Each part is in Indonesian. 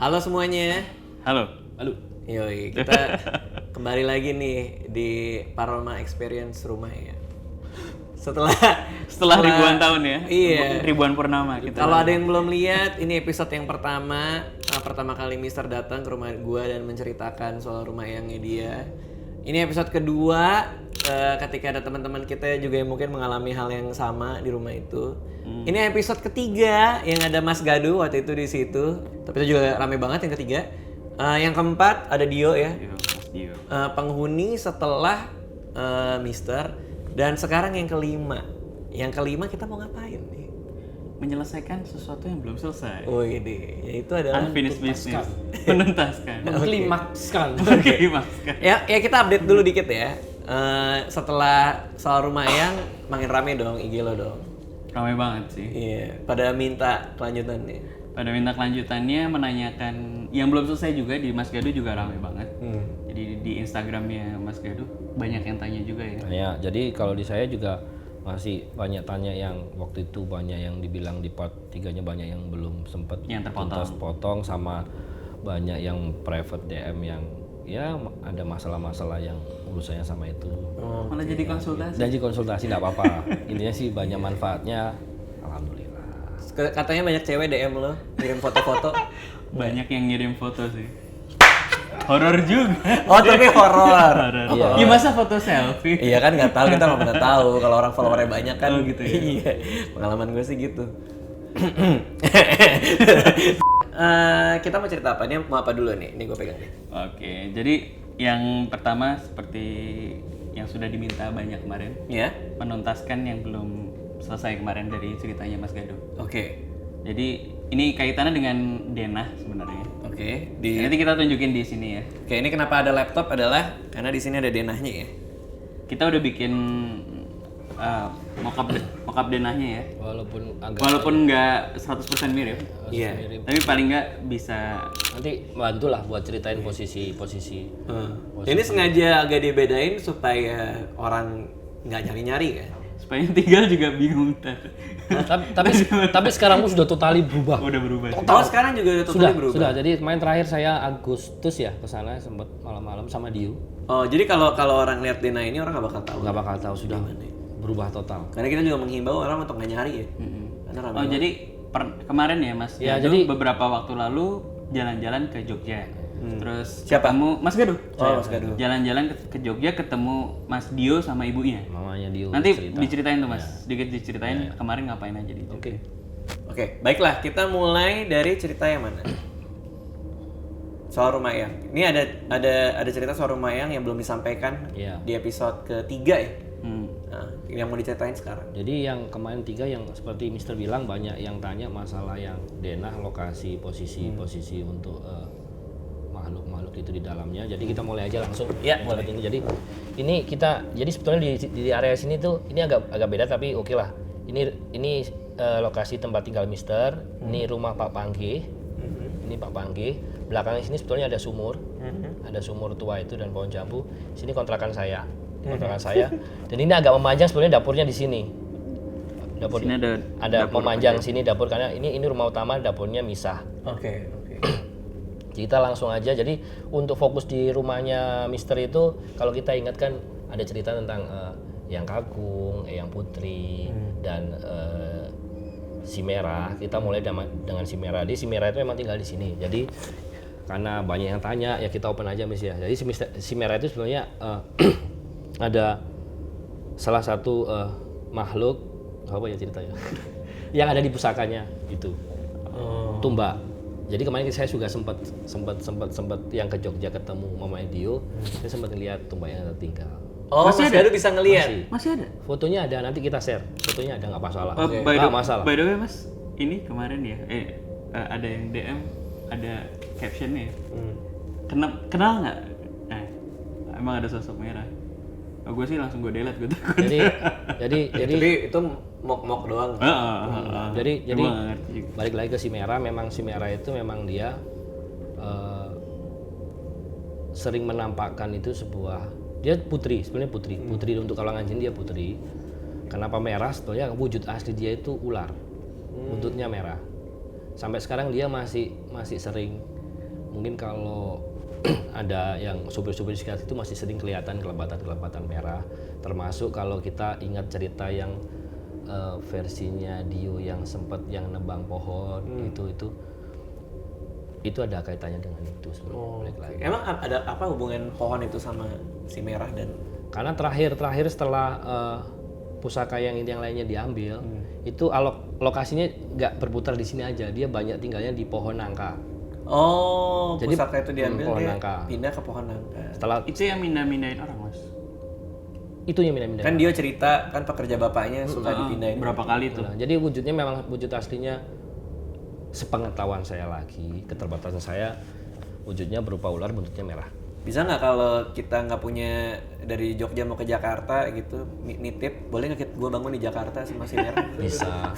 Halo semuanya. Halo. Halo. Yoi, kita kembali lagi nih di Paroma Experience rumah ya. Setelah ribuan tahun ya. Iya. Ribuan purnama kita. Kalau ada yang belum lihat, ini episode yang pertama kali Mister datang ke rumah gua dan menceritakan soal rumah yangnya dia. Ini episode kedua, ketika ada teman-teman kita juga yang mungkin mengalami hal yang sama di rumah itu. Ini episode ketiga yang ada Mas Gadu waktu itu di situ. Tapi itu juga rame banget yang ketiga. Yang keempat ada Dio ya. Dio. Penghuni setelah Mister. Dan sekarang yang kelima. Yang kelima kita mau ngapain nih? Menyelesaikan sesuatu yang belum selesai. Oh ini, yaitu adalah Unfinished business. Menuntaskan. Mengklimakskan. Mengklimakskan. Ya kita update dulu dikit ya. Setelah soal rumah yang makin rame dong IG lo dong. Ramai banget sih. Iya, pada minta kelanjutannya. Pada minta kelanjutannya, menanyakan yang belum selesai juga di Mas Gadu juga ramai banget. Jadi di Instagramnya Mas Gadu banyak yang tanya juga ya. Ya, jadi kalau di saya juga masih banyak tanya yang waktu itu banyak yang dibilang di part 3-nya banyak yang belum sempat Yang terpotong. potong sama banyak yang private DM yang ya ada masalah-masalah yang urusannya sama itu. Malah jadi konsultasi. Dan konsultasi tidak apa-apa. Intinya sih banyak manfaatnya. Alhamdulillah. Katanya banyak cewek DM lo, kirim foto-foto. Banyak yang ngirim foto sih. Horor juga. Oh tapi horor. Iya. Ya masa foto selfie? Iya kan nggak tahu, kita nggak pernah tahu kalau orang followernya banyak kan. Oh, gitu ya? Iya. Pengalaman gue sih gitu. Kita mau cerita apa? Ini mau apa dulu nih? Ini gue pegang nih. Oke, jadi yang pertama seperti yang sudah diminta banyak kemarin, Ya. menuntaskan yang belum selesai kemarin dari ceritanya Mas Gado. Oke. Jadi ini kaitannya dengan denah sebenarnya. Oke. Nanti kita tunjukin di sini ya. Oke, ini kenapa ada laptop adalah karena di sini ada denahnya ya. Kita udah bikin mock-up denahnya ya. Walaupun nggak 100% mirip, Iya. tapi paling nggak bisa. nanti bantulah buat ceritain posisi. Ini sengaja agak dibedain supaya orang nggak nyari-nyari kan. Supaya yang tinggal juga bingung ntar. tapi sekarang sudah totali berubah. Udah berubah sih. Oh sekarang juga udah totally berubah. Sudah. Jadi kemarin terakhir saya Agustus ya ke sana sempat malam-malam sama Dio. Oh jadi kalau orang lihat denah ini orang nggak bakal tahu. Nggak bakal tahu sudah berubah total. Karena kita juga menghimbau orang untuk nggak nyari ya. Karena ramai Oh banget. jadi kemarin ya Mas Ya, Gado jadi beberapa waktu lalu jalan-jalan ke Jogja. Terus Siapa? ketemu Mas Gado. Oh Mas Gadu. Jalan-jalan ke Jogja ketemu Mas Dio sama ibunya. Mamanya Dio. Nanti cerita. diceritain tuh Mas, sedikit diceritain kemarin ngapain aja di Jogja. Oke, baiklah kita mulai dari cerita yang mana? Soal rumah yang. Ini ada cerita soal rumah yang belum disampaikan Iya. di episode ketiga ya. Hmm. Nah, yang mau diceritain sekarang. Jadi yang kemarin 3 yang seperti Mister bilang banyak yang tanya masalah yang denah lokasi posisi untuk makhluk-makhluk itu di dalamnya. Jadi kita mulai aja langsung Ya, mulai ini. Jadi jadi sebetulnya di area sini tuh ini agak beda tapi oke lah. Ini lokasi tempat tinggal Mister. Ini rumah Pak Pangge. Ini Pak Pangge. Belakangnya sini sebetulnya ada sumur. Ada sumur tua itu dan pohon jambu. Sini kontrakan saya. Dan ini agak memanjang sebetulnya dapurnya di sini. Dapur Sini ada memanjang sini dapur karena ini rumah utama, dapurnya misah. Oke. Kita langsung aja. Jadi untuk fokus di rumahnya Mister itu kalau kita ingat kan ada cerita tentang Yang Kakung, Yang Putri dan Si Merah. Kita mulai dengan Si Merah. Si Merah itu memang tinggal di sini. Jadi karena banyak yang tanya ya kita open aja Miss ya. Jadi si Merah itu sebenarnya ada salah satu makhluk apa ya ceritanya yang ada di pusakanya itu Tumba. Jadi kemarin saya juga sempat yang ke Jogja ketemu Mama Dio, saya sempat ngeliat Tumba yang tertinggal. Oh, Mas Gadu bisa ngelihat. Masih ada? Fotonya ada, nanti kita share. Fotonya ada nggak masalah. By Masalah. the way Mas, ini kemarin ya, ada yang DM, ada captionnya. Kenal nggak? Emang ada sosok merah. Oh, gue sih langsung gue delete, gue takut. Jadi Tapi itu mok doang. jadi Gua nggak ngerti juga. balik lagi ke Si Merah. Memang Si Merah itu memang dia sering menampakkan itu sebuah dia sebenarnya putri untuk kalangan jin dia putri. Kenapa merah? Sebetulnya wujud asli dia itu ular, buntutnya merah. Sampai sekarang dia masih sering mungkin kalau ada yang supir-supir di sekitar itu masih sering kelihatan kelebatan merah. Termasuk kalau kita ingat cerita yang versinya Dio yang sempat yang nebang pohon itu ada kaitannya dengan itu sebenarnya. Oke. Emang ada apa hubungan pohon itu sama si merah dan Karena terakhir setelah pusaka yang lainnya diambil, itu lokasinya nggak berputar di sini aja, dia banyak tinggalnya di pohon nangka. Oh, Jadi, pusaka itu diambil pohon dia nangka. pindah ke pohon nangka. Setelah Itu yang mindahin orang, Mas. itu yang pindah-pindah. Kan dia cerita kan pekerja bapaknya suka dipindahin. Berapa kali tuh? Nah, jadi wujudnya memang wujud aslinya sepengetahuan saya lagi, keterbatasan saya, wujudnya berupa ular bentuknya merah. Bisa nggak kalau kita nggak punya dari Jogja mau ke Jakarta gitu, nitip, boleh nggak gue bangun di Jakarta sama si merah? Bisa.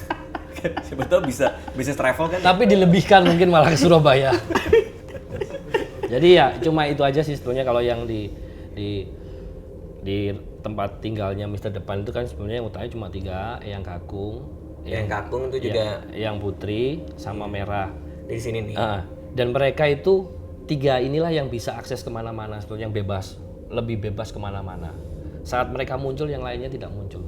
Siapa tahu bisa bisnis travel kan? Tapi dilebihkan mungkin malah ke Surabaya. Jadi ya cuma itu aja sih sebetulnya kalau yang di tempat tinggalnya Mister Depan itu kan sebenarnya yang utamanya cuma 3, Eyang Kakung, Yang kakung itu juga Eyang Putri sama Merah. di sini nih. Dan mereka itu 3 inilah yang bisa akses kemana-mana sebetulnya, yang bebas, lebih bebas kemana-mana. Saat mereka muncul yang lainnya tidak muncul.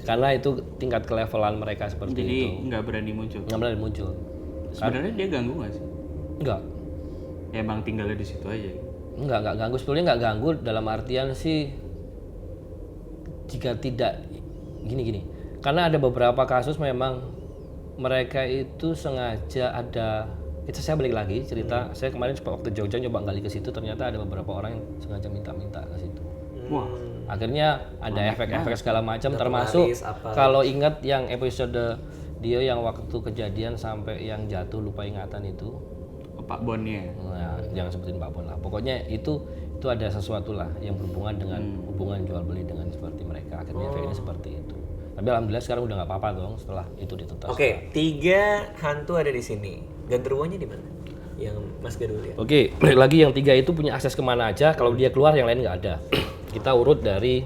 Karena itu tingkat kelevelan mereka seperti Jadi itu. nggak berani muncul. Nggak berani muncul. Sebenarnya dia ganggu nggak sih? Enggak. Ya emang tinggalnya di situ aja. Enggak ganggu, sebetulnya nggak ganggu dalam artian sih jika tidak gini. Karena ada beberapa kasus memang mereka itu sengaja ada, itu saya balik lagi cerita, saya kemarin waktu Jogja nyoba gali ke situ, ternyata ada beberapa orang yang sengaja minta ke situ. Wah, Akhirnya ada efek-efek segala macam, termasuk kalau ingat yang episode dia yang waktu kejadian sampai yang jatuh lupa ingatan itu. Pak Bonnya. Nah, jangan sebutin Pak Bon lah. Pokoknya itu ada sesuatu lah yang berhubungan dengan hubungan jual beli dengan seperti mereka. Akhirnya efeknya seperti itu. Tapi alhamdulillah sekarang udah nggak apa-apa dong setelah itu ditetas. Oke, 3 hantu ada di sini. Genderuwonya di mana? Yang Mas Gadul lihat. Oke, balik lagi yang 3 itu punya akses kemana aja. Kalau dia keluar yang lain nggak ada. Kita urut dari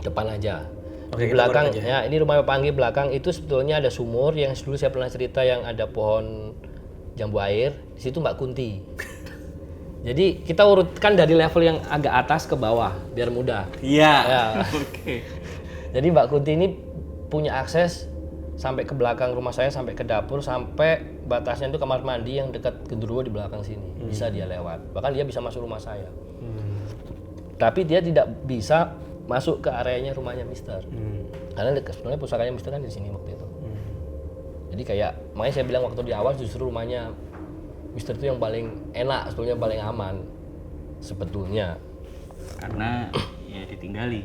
depan aja. Oke, Di belakang, ya ini rumah Pak Anggi belakang itu sebetulnya ada sumur yang dulu saya pernah cerita yang ada pohon jambu air. Di situ Mbak Kunti. Jadi kita urutkan dari level yang agak atas ke bawah biar mudah. Iya. Ya. Oke. Jadi Mbak Kunti ini punya akses sampai ke belakang rumah saya, sampai ke dapur, sampai batasnya itu kamar mandi yang dekat genderuwo di belakang sini. Bisa dia lewat. Bahkan dia bisa masuk rumah saya. Tapi dia tidak bisa masuk ke areanya rumahnya Mister. Karena sebenarnya pusakanya Mister kan di sini waktu itu. Jadi kayak makanya saya bilang waktu di awal justru rumahnya Mister itu yang paling enak, sebetulnya paling aman sebetulnya. Karena ya ditinggali.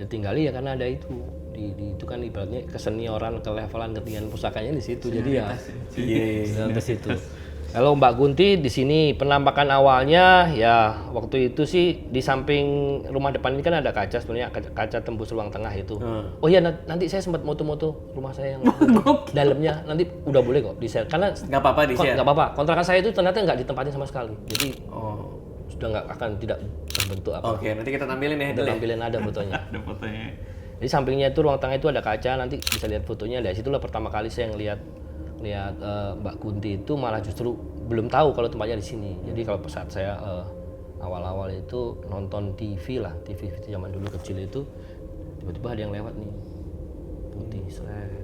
Ditinggali ya karena ada itu. Itu kan ibaratnya kesenioran, kelevelan, ketinggian pusakanya di situ. Jadi ya ke situ. Kalau Mbak Kunti di sini penampakan awalnya ya waktu itu sih di samping rumah depan ini kan ada kaca, sebenarnya kaca tembus ruang tengah itu. Oh iya nanti saya sempat moto-moto rumah saya yang dalamnya nanti udah boleh kok di-share karena Nggak apa-apa di share. nggak apa-apa. Kontrakan saya itu ternyata nggak ditempatin sama sekali. Jadi sudah nggak akan tidak terbentuk apa. Oke, nanti kita tampilin ya. Udah tampilin ada fotonya. Ada fotonya. Jadi sampingnya itu ruang tengah itu ada kaca, nanti bisa lihat fotonya. Dari situlah pertama kali saya ngelihat Mbak Kunti itu malah justru belum tahu kalau tempatnya di sini. Jadi kalau saat saya awal-awal itu nonton TV itu zaman dulu kecil itu tiba-tiba ada yang lewat nih putih seret.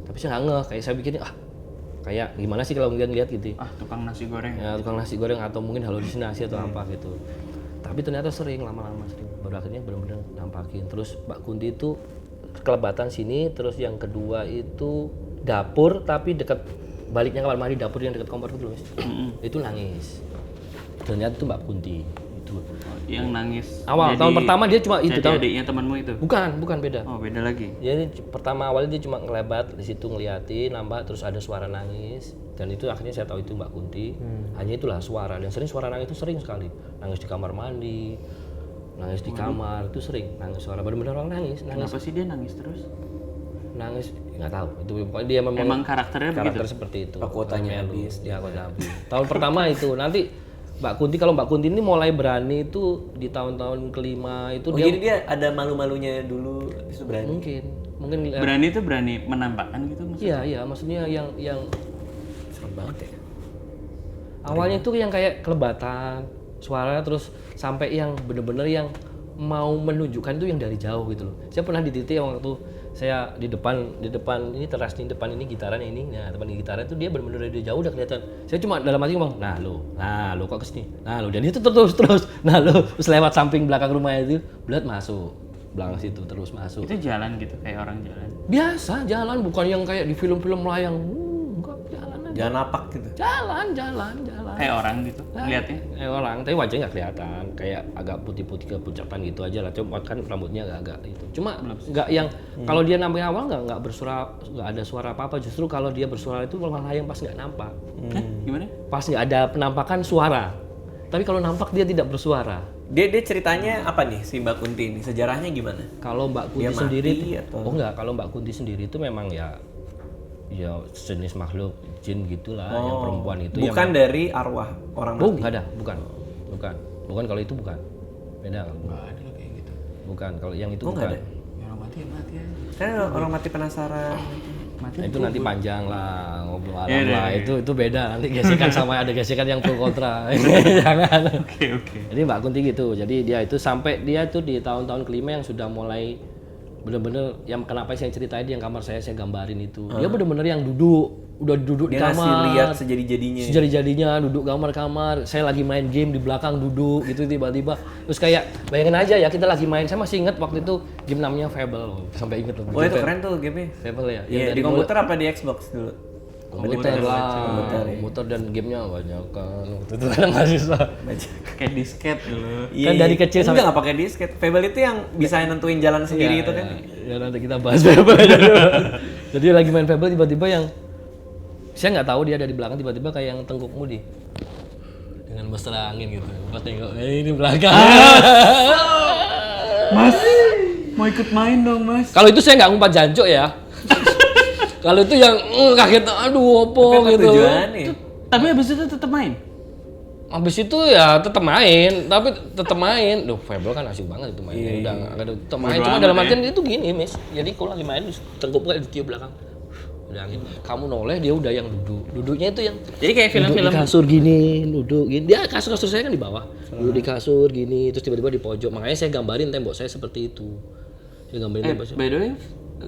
Tapi saya nggak ngeh, kayak saya pikirnya kayak gimana sih kalau ngeliat gitu. Tukang nasi goreng. Ya tukang nasi goreng atau mungkin halusinasi atau apa gitu. Tapi ternyata sering lama-lama baru akhirnya benar-benar nampakin. Terus Mbak Kunti itu kelebatan sini, terus yang kedua itu dapur tapi dekat baliknya kamar mandi, dapur yang dekat kompor itu loh Mas. Itu nangis. Ternyata itu Mbak Kunti itu. Yang nangis. Awal tahun pertama dia cuma itu tahun. Adiknya temanmu itu. Bukan beda. Oh, beda lagi. Jadi pertama awalnya dia cuma ngelebat di situ ngeliatin, nampak terus ada suara nangis dan itu akhirnya saya tahu itu Mbak Kunti. Hanya itulah suara dan sering suara nangis itu sering sekali. Nangis di kamar mandi, nangis di kamar itu sering nangis suara benar-benar orang nangis. Kenapa sih dia nangis terus? Nangis nggak tahu itu pokoknya dia memang karakternya karakter begitu? seperti itu. Kuotanya habis. Ya kuota habis. Tahun pertama itu nanti Mbak Kunti, kalau Mbak Kunti ini mulai berani itu di tahun-tahun kelima itu Jadi dia ada malu-malunya dulu habis itu berani. mungkin Berani itu berani menampakkan gitu maksudnya? iya maksudnya yang Serem banget ya. Awalnya itu yang kayak kelebatan suara, terus sampai yang bener-bener yang mau menunjukkan itu yang dari jauh gitu loh. Saya pernah di titik yang waktu saya di depan ini teras di depan ini gitaran ini, nah teman gitaran itu dia bener-bener dari jauh udah kelihatan. Saya cuma dalam hati ngomong, nah lo kok kesini, nah lo, dan itu terus, nah lo terus lewat samping belakang rumah itu, belat masuk belakang situ terus masuk. Itu jalan gitu kayak orang jalan. Biasa jalan, bukan yang kayak di film-film layang, enggak jalan aja. Jangan napak gitu. Jalan. Kayak orang gitu lihatnya. Kayak orang, tapi wajahnya nggak kelihatan, kayak agak putih-putih kepucapan gitu aja lah. Cuma kan rambutnya agak itu. Cuma nggak yang kalau dia nampaknya awal nggak ada suara apa-apa. Justru kalau dia bersuara itu malah yang pas nggak nampak. Gimana? Pas nggak ada penampakan suara. Tapi kalau nampak dia tidak bersuara. Dia ceritanya apa nih si Mbak Kunti ini? Sejarahnya gimana? Kalau Mbak Kunti Dia sendiri, mati atau? oh enggak, kalau Mbak Kunti sendiri itu memang ya sejenis makhluk jin gitulah, yang perempuan itu. Bukan yang, dari arwah orang mati. nggak ada, bukan kalau itu bukan, beda. Nggak ada loh kayak gitu. Bukan, kalau yang itu Oh, nggak bukan. ada? Ya orang mati aja. Kan orang mati penasaran. Mati Nah, itu nanti panjang lah ngobrol alam Iya, lah. iya. Itu beda. Nanti gesekan sama ada gesekan yang pro kontra. Jangan. Oke. Jadi Mbak Kunti gitu. Jadi dia itu sampai dia itu di tahun-tahun kelima yang sudah mulai bener-bener yang kenapa saya ceritain di yang kamar saya gambarin itu. Dia bener-bener yang udah duduk di Dia ngasih kamar. lihat sejadi-jadinya. Sejadi-jadinya duduk kamar-kamar, saya lagi main game di belakang duduk gitu tiba-tiba. Terus kayak bayangin aja ya kita lagi main, saya masih ingat waktu itu game namanya Fable, sampai inget loh. Oh itu keren tuh gamenya. Fable ya. Iya, di komputer apa di Xbox dulu? Komputer lah, komputer dan gamenya banyak kan. Waktu itu kan mahasiswa. Kayak disket dulu. Kan dari kecil sampai nggak pakai disket. Fable itu yang bisa nentuin jalan sendiri itu kan. Ya nanti kita bahas Fable aja dulu. Jadi lagi main Fable tiba-tiba yang saya nggak tahu dia ada di belakang tiba-tiba kayak yang tengkukmu dengan mesra angin gitu. Pas tengok ini belakang. Mas, mau ikut main dong mas. Kalau itu saya nggak ngumpat jancuk ya. Kalau itu yang kaget, aduh opo Apa gitu. tujuannya? Tapi habis itu tetap main. Habis itu ya tetap main, tapi tetap main. Duh, Fable kan asik banget itu mainnya. Udah nggak ada tetap main. Cuma dalam artian itu gini, Miss. Jadi kalau lagi main tengkup kayak ditiup belakang. Udah angin. Kamu noleh dia udah yang duduk. Duduknya itu yang Jadi kayak duduk film-film. di kasur gini, duduk gini. Dia kasur saya kan di bawah. Duduk di kasur gini, terus tiba-tiba di pojok. Makanya saya gambarin tembok saya seperti itu. Saya gambarin tembok saya. By the way,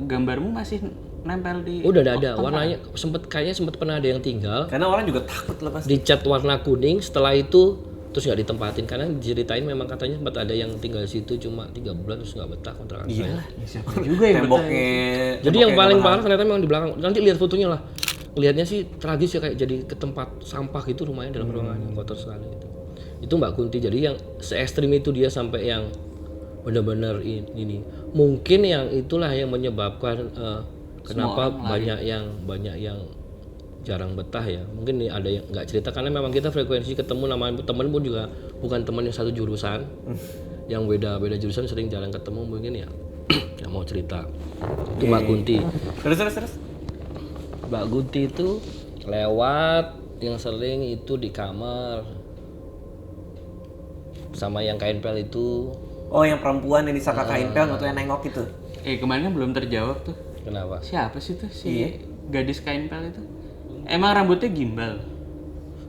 gambarmu masih nempel di. Udah ada warnanya kayaknya sempat pernah ada yang tinggal. Karena orang juga takut lah pasti. Dicat warna kuning, setelah itu terus nggak ditempatin karena diceritain memang katanya sempat ada yang tinggal di situ cuma 3 bulan terus nggak betah kontrakan saya. Siapa juga yang Temboknya. Jadi yang paling parah ternyata memang di belakang. Nanti lihat fotonya lah. Lihatnya sih tragis ya, kayak jadi ke tempat sampah gitu rumahnya dalam ruangan yang kotor sekali gitu. Itu Mbak Kunti. Jadi yang se ekstrim itu dia sampai yang benar-benar ini. Mungkin yang itulah yang menyebabkan kenapa banyak yang jarang betah ya. Mungkin nih ada yang nggak cerita karena memang kita frekuensi ketemu nama temen pun juga bukan temen yang satu jurusan. Yang beda jurusan sering jarang ketemu mungkin ya. Nggak mau cerita. Itu Mbak Kunti. Terus. Mbak Kunti itu lewat yang sering itu di kamar sama yang kain pel itu. Oh yang perempuan yang disangka kain pel atau yang nengok itu. kemarin kan belum terjawab tuh. Kenapa? Siapa sih tuh si gadis kain pel itu? Emang rambutnya gimbal?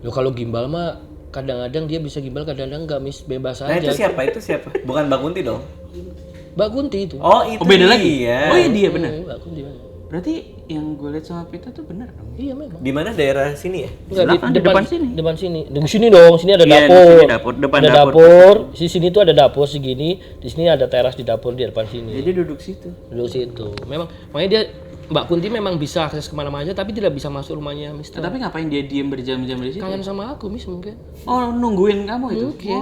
Loh kalau gimbal mah kadang-kadang dia bisa gimbal, kadang-kadang enggak, Miss, bebas Nah aja. itu siapa? Bukan Mbak Kunti dong? Mbak Kunti itu. Oh itu beda lagi? dia. Oh iya dia benar. Mbak Kunti. Berarti yang gue lihat sama Pita tuh benar dong? Iya memang. Di mana daerah sini ya? Enggak, Di depan sini. Depan sini. Di sini dong, sini ada Iya, di dapur. sini dapur, depan ada dapur. dapur. Di sini tuh ada dapur segini, di sini ada teras di dapur di depan sini. Jadi duduk situ. Duduk situ. Memang makanya dia Mbak Kunti memang bisa akses kemana-mana aja, tapi tidak bisa masuk rumahnya Mister. Tapi ngapain dia diem berjam-jam di situ? Kangen sama aku, Miss, mungkin. Oh nungguin kamu itu? Mungkin.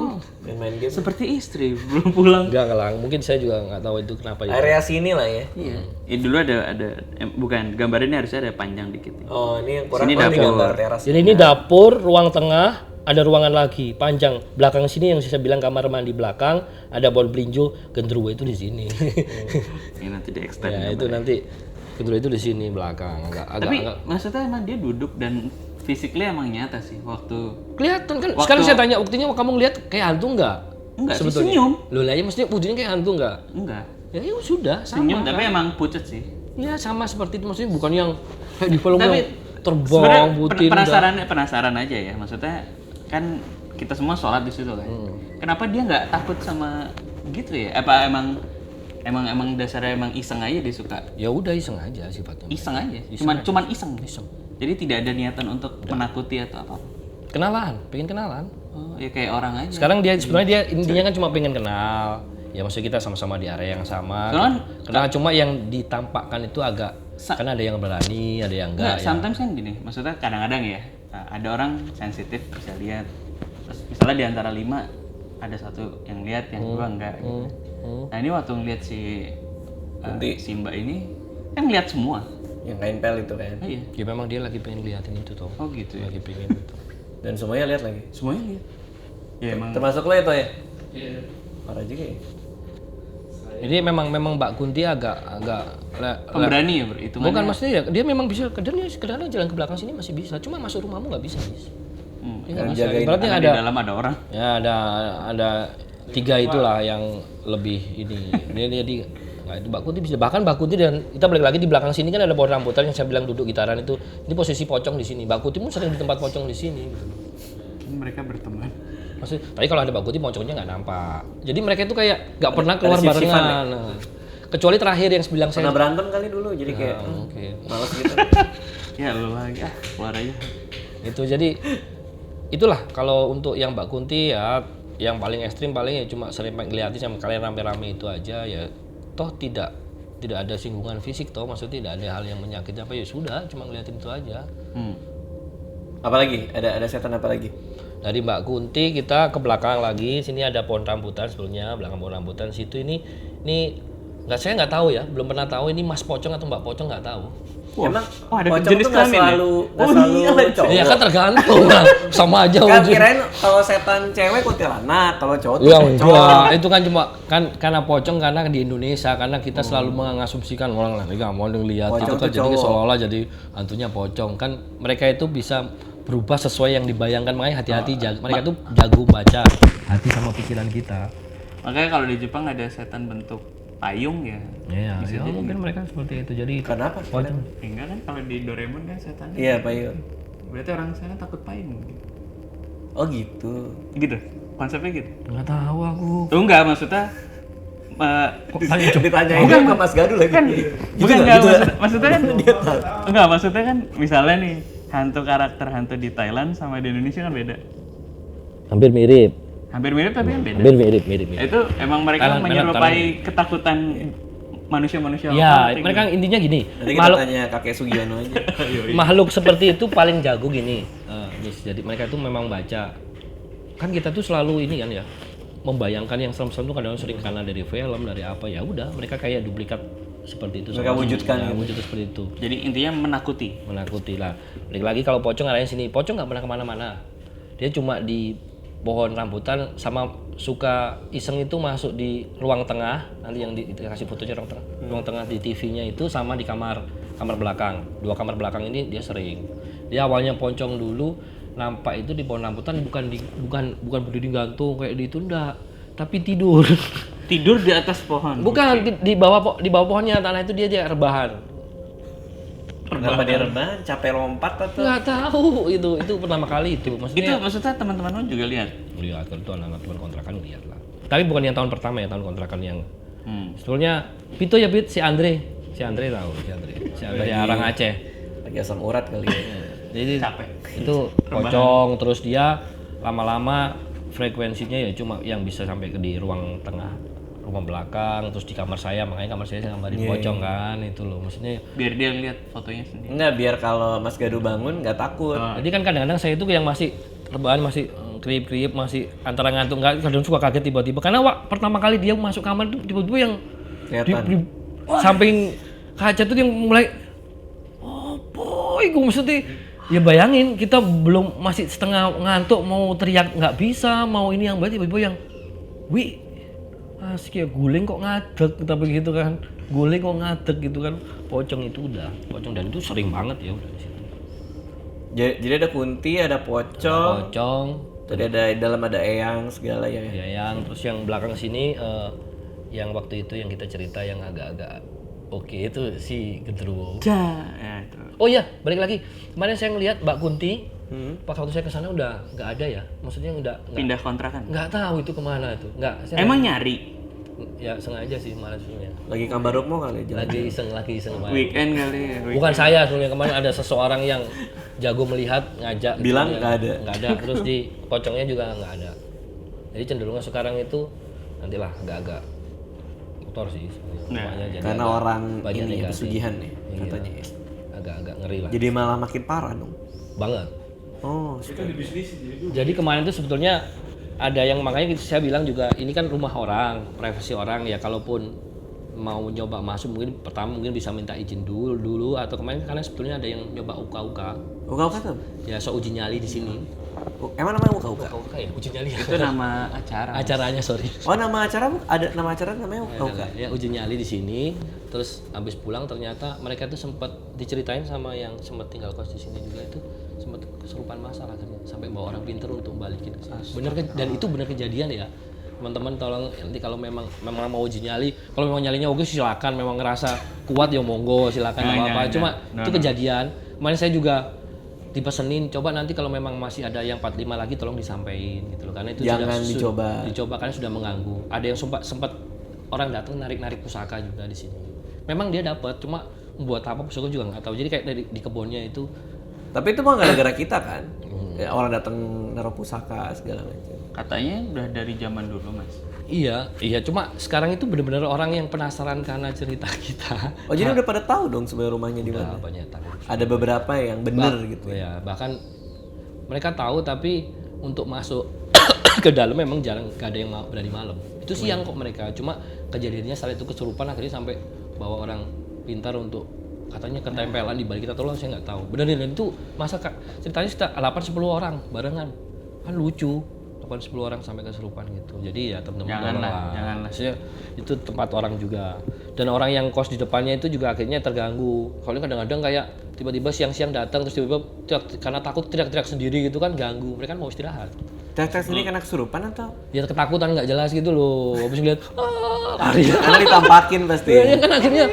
Main game. Seperti istri belum pulang. Enggak ngelang. Mungkin saya juga nggak tahu itu kenapa ya. Area sini lah ya. Iya. Dulu ada bukan gambarnya harusnya ada panjang dikit. Oh ini yang kurang Sini ini dapur. gambar teras. Jadi ini dapur, ruang tengah, ada ruangan lagi panjang. Belakang sini yang saya bilang kamar mandi belakang, ada bon belinjo, gendruwo itu di sini. Ini nanti di extend. Ya itu nanti gendruwo itu di sini belakang. Tapi maksudnya emang dia duduk dan physically emang nyata sih waktu. Kelihatan kan. Sekarang saya tanya buktinya kamu ngeliat kayak hantu nggak? Enggak sih, senyum. Loh lah ya maksudnya wujudnya kayak hantu nggak? Enggak. Ya sudah sama. Senyum tapi emang pucet sih. Iya sama seperti itu, maksudnya bukan yang kayak di film Tapi yang terbang putih penasaran aja ya, maksudnya kan kita semua sholat di situ kan. Kenapa dia nggak takut sama gitu ya? Apa emang dasarnya emang iseng aja dia suka? Ya udah iseng aja sifatnya. Iseng aja. Cuman iseng. Jadi tidak ada niatan untuk menakuti atau apa. Pengen kenalan. Oh, ya kayak orang aja. Sekarang dia sebenarnya dia intinya kan cuma pengen kenal. Ya maksudnya kita sama-sama di area yang sama. Kenal cuma yang ditampakkan itu agak karena ada yang berani, ada yang enggak. Sometimes kan gini, maksudnya kadang-kadang ya ada orang sensitif bisa lihat. Terus misalnya di antara 5 ada satu yang lihat, yang 2 enggak. Gitu. Nah ini waktu ngeliat si Mbak ini kan ngeliat semua. Yang kain pel itu kan. Oh, iya. Ya memang dia lagi pengen liatin itu tuh. Oh gitu ya. Lagi pengen itu. Dan semuanya lihat lagi. Semuanya lihat. Ya emang. Termasuk lo itu ya? Iya. Parah juga ya. Jadi memang Mbak Kunti agak pemberani ya hitungannya. Bukan maksudnya ya, dia memang bisa kadang jalan ke belakang sini masih bisa, cuma masuk rumahmu nggak bisa, Bis. Dia nggak bisa. Ibaratnya di dalam ada orang. Ya ada 3 itulah yang lebih ini. Dia di nggak itu Mbak Kunti bisa, bahkan Mbak Kunti dan kita balik lagi di belakang sini kan ada pohon rambutan yang saya bilang duduk gitaran itu. Ini posisi pocong di sini. Mbak Kunti pun sering di tempat pocong di sini. Gitu. Mereka berteman. Maksudnya, tapi kalau ada Mbak Kunti pocongnya nggak nampak. Jadi mereka itu kayak nggak pernah keluar barengan. Nah, kecuali terakhir yang bilang saya pernah berantem kali dulu, jadi kayak males gitu. Ya lu lagi keluar aja. Itu jadi itulah kalau untuk yang Mbak Kunti ya yang paling ekstrim paling ya cuma sering ngeliatin sama kalian rame-rame itu aja ya. Toh tidak ada singgungan fisik toh, maksudnya tidak ada hal yang menyakiti apa ya sudah cuma ngeliatin itu aja. Apalagi ada setan apa lagi? Dari Mbak Kunti kita ke belakang lagi, sini ada pohon rambutan sebelumnya, belakang pohon rambutan situ ini saya nggak tahu ya, belum pernah tahu ini Mas Pocong atau Mbak Pocong nggak tahu. Emang ada pocong jenis tuh nggak selalu cowok. Iya kan tergantung lah, sama aja. Kan kirain kalau setan cewek kuntilanak, kalau cowok tuh ya pocong. enggak, itu kan cuma kan karena pocong karena di Indonesia karena kita selalu mengasumsikan orang lain nggak mau lihat itu kan jadi seolah-olah jadi hantunya pocong kan mereka itu bisa berubah sesuai yang dibayangkan makanya hati-hati mereka tuh jago baca hati sama pikiran kita. Makanya kalau di Jepang ada setan bentuk payung ya. Iya, mungkin mereka seperti itu. Jadi kenapa? pocong. Enggak kan kalau di Doraemon kan setan. Iya, payung. Berarti orang sana takut payung. Oh gitu. Gitu. Konsepnya gitu. Nggak tahu aku. Enggak maksudnya ditanyain ke Mas Gadu lagi. Kan, bukan enggak maksudnya kan enggak maksudnya kan misalnya nih karakter hantu di Thailand sama di Indonesia kan beda. Hampir mirip tapi kan beda. Hampir mirip. Itu emang mereka menyerupai ketakutan manusia-manusia. Ya, mereka intinya gini. Nanti kita tanya kakek Sugiono aja. Makhluk seperti itu paling jago gini. Jadi mereka itu memang baca. Kan kita tuh selalu ini kan ya membayangkan yang serem-serem itu kadang sering karena dari film, dari apa ya udah mereka kayak duplikat seperti itu. Mereka wujudkan wujud seperti itu. Jadi intinya menakuti lah. Balik lagi kalau pocong arahnya sini. Pocong nggak pernah kemana-mana. Dia cuma di pohon rambutan sama suka iseng itu masuk di ruang tengah. Nanti yang dikasih fotonya ruang tengah di TV-nya itu sama di kamar belakang. 2 kamar belakang ini dia sering. Dia awalnya pocong dulu nampak itu di pohon rambutan bukan berdiri gantung kayak di itu enggak, tapi tidur di atas pohon. Bukan di bawah pohonnya tanah itu dia rebahan. Kenapa dia rebahan? Capek lompat atau? Nggak tahu itu pertama kali itu Maksudnya teman-teman lo juga lihat kan itu anak-anak teman kontrakan lihat lah. Tapi bukan yang tahun pertama ya, tahun kontrakan yang sebetulnya Pito ya si Andre tahu si Andre orang Aceh Lagi asam urat kali ya. Jadi capek. Itu pocong terus dia lama-lama frekuensinya ya cuma yang bisa sampai ke di ruang tengah, ruang belakang, terus di kamar saya, makanya kamar saya gambarin pocong kan itu loh maksudnya. Biar dia lihat fotonya sendiri. Enggak, biar kalau Mas Gadu bangun nggak takut. Jadi kan kadang-kadang saya itu yang masih rebahan masih kriip-kriip masih antara ngantuk nggak kadang suka kaget tiba-tiba karena pertama kali dia masuk kamar itu tiba-tiba yang di samping kaca tuh yang mulai boy gue maksudnya ya bayangin kita belum masih setengah ngantuk mau teriak nggak bisa mau ini yang berarti tiba-tiba yang asik ya guling kok ngadeg tapi gitu kan guling kok ngadeg gitu kan pocong itu udah pocong dan itu sering banget ya udah di situ. Jadi ada kunti ada pocong tadi ada dalam ada eyang segala ya. Eyang terus yang belakang sini yang waktu itu yang kita cerita yang agak-agak oke itu si Gendruwo. Ya itu. Oh iya, balik lagi. Kemarin saya ngelihat Mbak Kunti, pas waktu saya ke sana udah nggak ada ya. Maksudnya udah Pindah kontrakan. nggak tahu itu kemana itu. Nggak. Saya Emang nyari? ya sengaja sih malah sebenarnya. Lagi kabar mau kali jalan. Lagi iseng kemarin. Weekend kali ya. Bukan saya sebenarnya, kemarin ada seseorang yang jago melihat ngajak gitu, Bilang dia nggak ada. nggak ada, terus di pocongnya juga nggak ada. Jadi cenderungnya sekarang itu nantilah agak-agak kotor sih sebenarnya. Nah, Rumahnya jadi Karena agak orang banyak ini negatif. pesugihan ya Iya. katanya ya. Agak-agak ngeri lah. Jadi malah makin parah dong. Banget. Oh, Jadi kemarin itu sebetulnya ada yang makanya saya bilang juga ini kan rumah orang, privasi orang ya, kalaupun mau nyoba masuk mungkin pertama mungkin bisa minta izin dulu atau kemarin karena sebetulnya ada yang nyoba uka-uka. Uka-uka tuh? Ya so uji nyali di sini. Emang namanya uka-uka? Uka-uka ya, uji nyali. Itu nama acara. Acaranya sorry. Oh, nama acara ada nama acara namanya uka-uka. Ya uji nyali di sini. Terus habis pulang ternyata mereka tuh sempat diceritain sama yang sempat tinggal kos di sini juga itu sempat kesurupan masalah akhirnya sampai bawa orang pinter untuk balikin ke sini. Bener dan itu bener kejadian ya. Teman-teman tolong nanti kalau memang mau uji nyali, kalau memang nyalinya oke silakan, memang ngerasa kuat ya monggo silakan nggak apa-apa. Cuma itu kejadian. Kemarin saya juga dipesenin coba nanti kalau memang masih ada yang 45 lagi tolong disampaikan gitu loh karena itu Jangan dicoba karena sudah mengganggu. Ada yang sempat orang datang narik pusaka juga di sini. Memang dia dapat cuma buat apa pusaka juga nggak tahu. Jadi kayak di kebunnya itu. Tapi itu mah gara-gara kita kan. Ya, orang datang naruh pusaka segala macam. Katanya udah dari zaman dulu, Mas. Iya, cuma sekarang itu benar-benar orang yang penasaran karena cerita kita. Oh, jadi udah pada tahu dong sebenarnya rumahnya di mana? Banyak tahu. Ada beberapa yang bener gitu. Ya, bahkan mereka tahu tapi untuk masuk ke dalam memang jarang, gak ada yang berani malam. Itu siang kok mereka, cuma kejadiannya saat itu kesurupan akhirnya sampai bawa orang pintar untuk katanya ketempelan di balik kita tolong saya nggak tahu. Benar dan itu masa ceritanya sekitar 8-10 orang barengan. Kan lucu. 8-10 orang sampai kesurupan gitu. Jadi ya teman-teman Janganlah. Maksudnya itu tempat orang juga. Dan orang yang kos di depannya itu juga akhirnya terganggu. Soalnya kadang-kadang kayak tiba-tiba siang-siang datang terus tiba-tiba karena takut teriak-teriak sendiri gitu kan ganggu. Mereka kan mau istirahat. Teriak-teriak sendiri karena kesurupan atau? Ya ketakutan nggak jelas gitu loh. Habis ngeliat lari. Karena ditampakin pasti. Iya kan akhirnya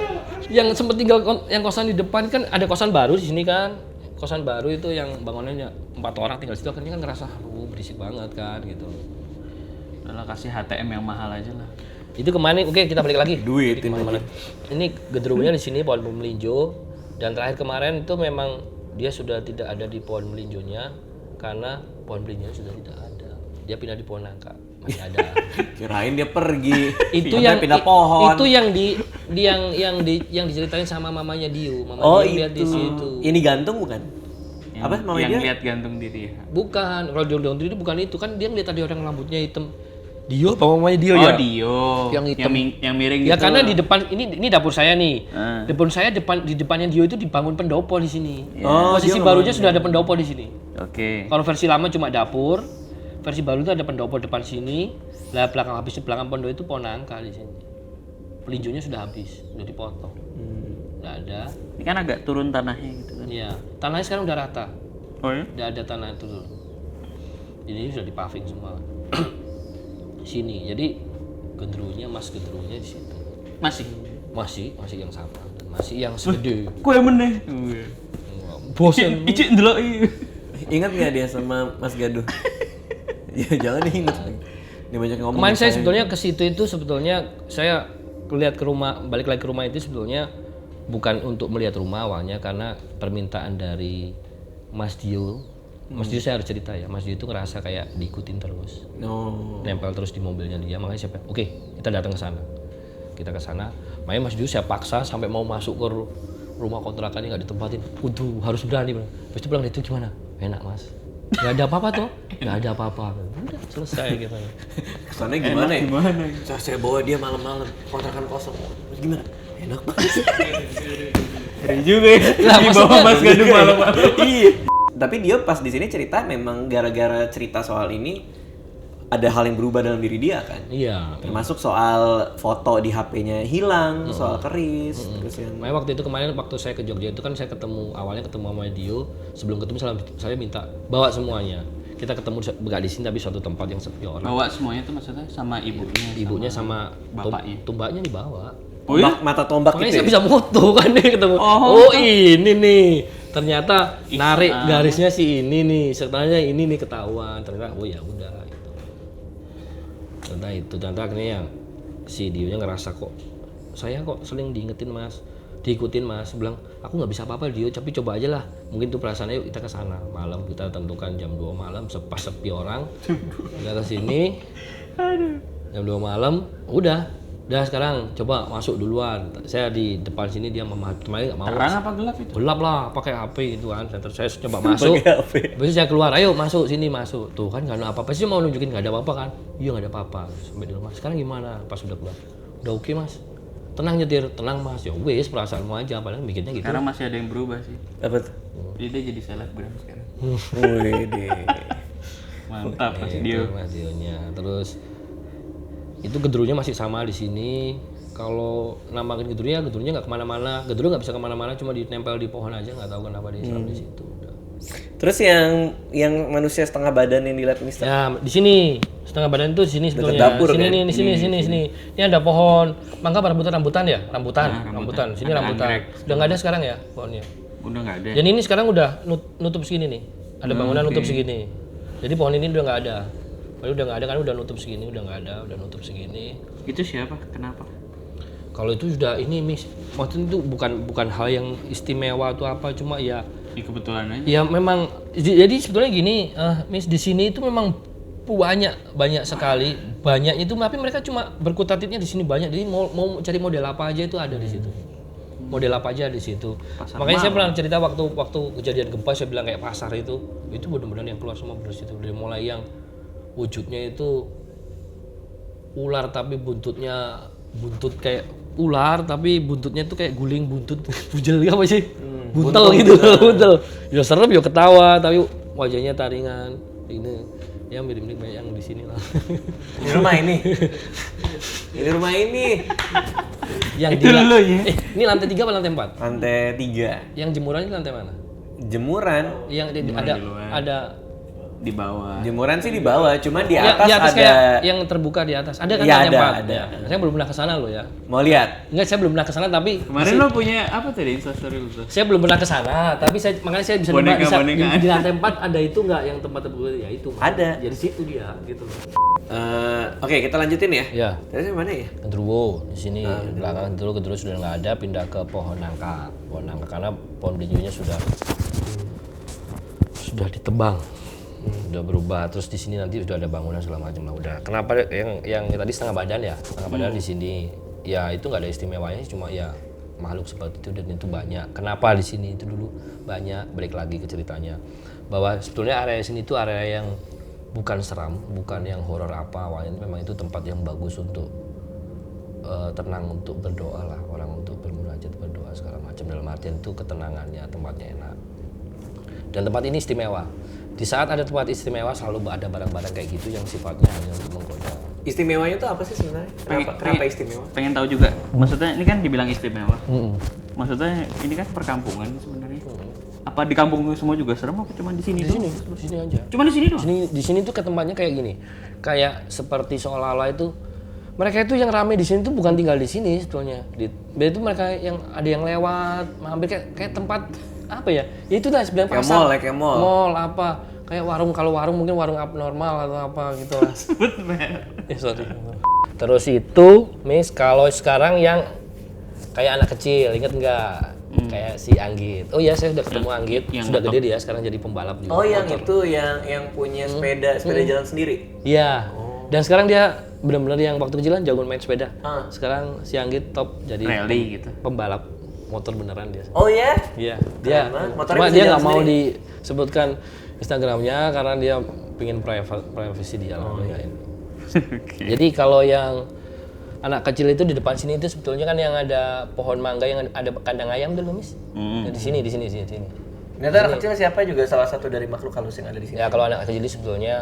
yang sempat tinggal yang kosan di depan kan ada kosan baru di sini kan. Kosan baru itu yang bangunannya 4 orang tinggal di situ akhirnya kan ngerasa berisik banget kan gitu. Udah kasih HTM yang mahal aja lah. Itu kemarin oke kita balik lagi. Duit ini. Ini gedrungnya di sini pohon melinjo dan terakhir kemarin itu memang dia sudah tidak ada di pohon melinjonya karena pohon melinjonya sudah tidak ada. Dia pindah di pohon nangka. Masih ada. Kirain dia pergi. Itu Sampai yang pindah pohon. Itu yang diceritain sama mamanya Dio. Mama Oh, Dio lihat di situ. Ini gantung bukan? Apa mama yang dia? lihat gantung diri ya. Bukan, kalau Dio itu bukan itu kan dia ngeliat ada orang rambutnya hitam. Dio apa mamanya Dio Oh, ya? Dio. Yang hitam. Yang miring Ya gitu. karena di depan ini dapur saya nih. Ah. Dapur saya di depannya Dio itu dibangun pendopo di sini. Oh, Posisi dia barunya sudah ada pendopo di sini. Oke. Kalau versi lama cuma dapur, versi baru itu ada pendopo depan sini. Lah belakang pendopo itu pohon nangka di sini. Pelinjonya sudah habis, sudah dipotong. Nggak ada. Ini kan agak turun tanahnya gitu kan. Iya, tanahnya sekarang udah rata. Oh ya? Udah ada tanah turun. Ini sudah dipaving semua. Sini. Jadi mas gendrunya di situ. Masih. Masih yang sama dan masih yang segede. Kue meneh. Bosan. Icik ndelok. Ingat nggak dia sama Mas Gaduh? Ya jangan diingat lagi. Dia banyak ngomong. Kemarin saya sebetulnya ke situ itu sebetulnya saya lihat ke rumah, balik lagi ke rumah itu sebetulnya bukan untuk melihat rumah awalnya karena permintaan dari Mas Dio. Mas Dio saya harus cerita ya, Mas Dio itu ngerasa kayak diikutin terus. No. Nempel terus di mobilnya dia, makanya siapa? Oke, kita datang ke sana. Kita ke sana, makanya Mas Dio saya paksa sampai mau masuk ke rumah kontrakannya nggak ditempatin. Waduh, harus berani. Habis itu pulang itu gimana? Enak Mas. Gak ada apa-apa tuh? Gak ada apa-apa. Udah selesai gitu. Kesannya gimana ya? Saya bawa dia malam-malam kontrakan kosong. Terus gimana? Enak banget. Keren juga ya. Di bawah Mas Gaduh malam-malam. Iya. Tapi dia pas di sini cerita memang gara-gara cerita soal ini ada hal yang berubah dalam diri dia kan. Iya. Termasuk soal foto di HP-nya hilang, soal keris, terus yang Makanya waktu itu kemarin waktu saya ke Jogja itu kan saya awalnya ketemu sama Dio. Sebelum ketemu saya minta bawa semuanya. Kita ketemu nggak di sini tapi suatu tempat yang sepi orang. Bawa semuanya tuh maksudnya sama Ibunya sama bapaknya. Tumbaknya dibawa. Oh iya? mata tombak Makanya itu. saya bisa moto kan nih ketemu. Oh, Oh ini nih. ternyata narik garisnya si ini nih, sebenarnya ini nih ketahuan. Ternyata oh ya udah gitu. Ternyata akhirnya yang si Dionya ngerasa kok saya kok sering diingetin mas, diikutin mas, bilang aku nggak bisa apa-apa Dio, tapi coba aja lah, mungkin tuh perasaan yuk kita ke sana malam, kita tentukan jam 2 malam pas sepi orang, kita ke sini jam 2 malam, udah sekarang coba masuk duluan, saya di depan sini dia kemarin nggak mau. Terang apa gelap itu? Gelap lah, pakai HP gitu kan, saya coba masuk, besok saya keluar, ayo masuk sini masuk, tuh kan nggak ada apa-apa sih, mau nunjukin nggak ada apa-apa kan, iya nggak ada apa-apa, sampai di rumah, sekarang gimana, pas udah keluar, udah oke mas. Tenang nyetir, tenang mas, ya wes perasaanmu aja, padahal mikirnya gitu. Sekarang masih ada yang berubah sih. Apa tuh? Jadi dia jadi selebgram sekarang. Wih deh. Mantap Mas Itu Dio. Mas Dionya. Terus itu gedrunya masih sama di sini. Kalau namakin gedrunya nggak kemana-mana. Gedru nggak bisa kemana-mana, cuma ditempel di pohon aja, nggak tahu kenapa dia di situ. Udah. Terus yang manusia setengah badan yang dilihat Mister? Ya di sini setengah badan itu di sini sebetulnya. dapur, Sini kan? nih, di sini. Ini ada pohon mangga rambutan ya, rambutan. Sini Ada rambutan. anggrek. Udah nggak ada sekarang ya pohonnya. Udah nggak ada. Dan ini sekarang udah nutup segini nih. Ada bangunan nutup segini. Jadi pohon ini udah nggak ada. Padahal udah nggak ada kan, udah nutup segini, udah nggak ada, udah nutup segini. Itu siapa? Kenapa? Kalau itu sudah ini Miss, maksudnya itu bukan hal yang istimewa atau apa, cuma ya Ini kebetulan aja. ya memang jadi sebetulnya gini, Miss, di sini itu memang banyak sekali, banyaknya itu, tapi mereka cuma berkutatitnya di sini banyak. Jadi mau cari model apa aja itu ada di situ. Model apa aja di situ. Makanya saya pernah cerita waktu kejadian gempa, saya bilang kayak pasar itu benar-benar yang keluar semua dari situ. Dari mulai yang wujudnya itu ular tapi buntut kayak ular tapi buntutnya itu kayak guling buntut bujel apa sih? Buntel gitu, buntel. Ya serem ya ketawa tapi wajahnya taringan. Ini ya mirip-mirip kayak yang di sini lah. Di rumah ini. Di rumah ini. Yang Itu dulu ya. ini lantai 3 apa lantai 4? Lantai 3. Yang jemuran ini lantai mana? Jemuran. Yang ada Di bawah. Jemuran sih di bawah, cuman di ya, atas, di atas ada. kayak yang terbuka di atas. Ada kan Iya, lantai 4? ada. Ya. Saya belum pernah ke sana loh ya. Mau lihat? Enggak, saya belum pernah ke sana tapi Kemarin lo punya apa tadi Instastory lu tuh? saya belum pernah ke sana, tapi makanya saya bisa Boneka di lantai 4 ada itu nggak yang tempat terbuka ya itu. Ada. Jadi situ dia gitu loh. Oke, kita lanjutin ya. Ya, Tadi mana ya? Gendruwo di sini belakang Gendruwo sudah nggak ada, pindah ke pohon nangka. Pohon nangka karena pohon belinjunya sudah ditebang. Udah berubah, terus di sini nanti sudah ada bangunan segala macam lah udah. Kenapa yang tadi setengah badan ya? Setengah badan di sini. Ya itu nggak ada istimewanya, cuma ya makhluk seperti itu dan itu banyak. Kenapa di sini itu dulu banyak? Balik lagi ke ceritanya bahwa sebetulnya area sini itu area yang bukan seram, bukan yang horor apa awalnya. Memang itu tempat yang bagus untuk tenang, untuk berdoa lah, orang untuk bermunajat, berdoa segala macam. Dalam artian itu ketenangannya, tempatnya enak. Dan tempat ini istimewa. Di saat ada tempat istimewa selalu ada barang-barang kayak gitu yang sifatnya hanya untuk menggoda. Istimewanya itu apa sih sebenarnya? Kenapa istimewa? Pengen tahu juga. Maksudnya ini kan dibilang istimewa. Maksudnya ini kan perkampungan sebenarnya. Apa di kampung semua juga serem apa cuma di sini? Di sini aja. Cuma di sini doang. Di sini tuh ke tempatnya kayak gini. Kayak seperti seolah-olah itu mereka itu yang rame di sini tuh bukan tinggal di sini sebetulnya. Itu mereka yang ada yang lewat, hampir kayak tempat apa ya? Ya itu dah sebenarnya Kayak pasar. mall, kayak mall. Mall apa? Kayak warung, kalau warung mungkin warung abnormal atau apa gitu lah. Sebut merek. Sorry. Terus itu, Miss, kalau sekarang yang kayak anak kecil, inget nggak? Kayak si Anggit. Oh iya, saya udah ketemu Anggit. Sudah gede dia, sekarang jadi pembalap juga. Oh, yang itu yang punya sepeda jalan sendiri. Iya. Dan sekarang dia benar-benar yang waktu kecilan jago main sepeda. Ah. Sekarang si Anggit top jadi Rally gitu. pembalap motor beneran dia. Oh ya? Iya, dia. banget. Motornya Cuma bisa dia jalan nggak mau sendiri? disebutkan Instagramnya karena dia pengen privasi dia lah. Jadi kalau yang anak kecil itu di depan sini itu sebetulnya kan yang ada pohon mangga yang ada kandang ayam tuh, Miss. Ya, di sini. Ternyata anak kecil siapa juga salah satu dari makhluk halus yang ada di sini. Ya kalau anak kecil ini sebetulnya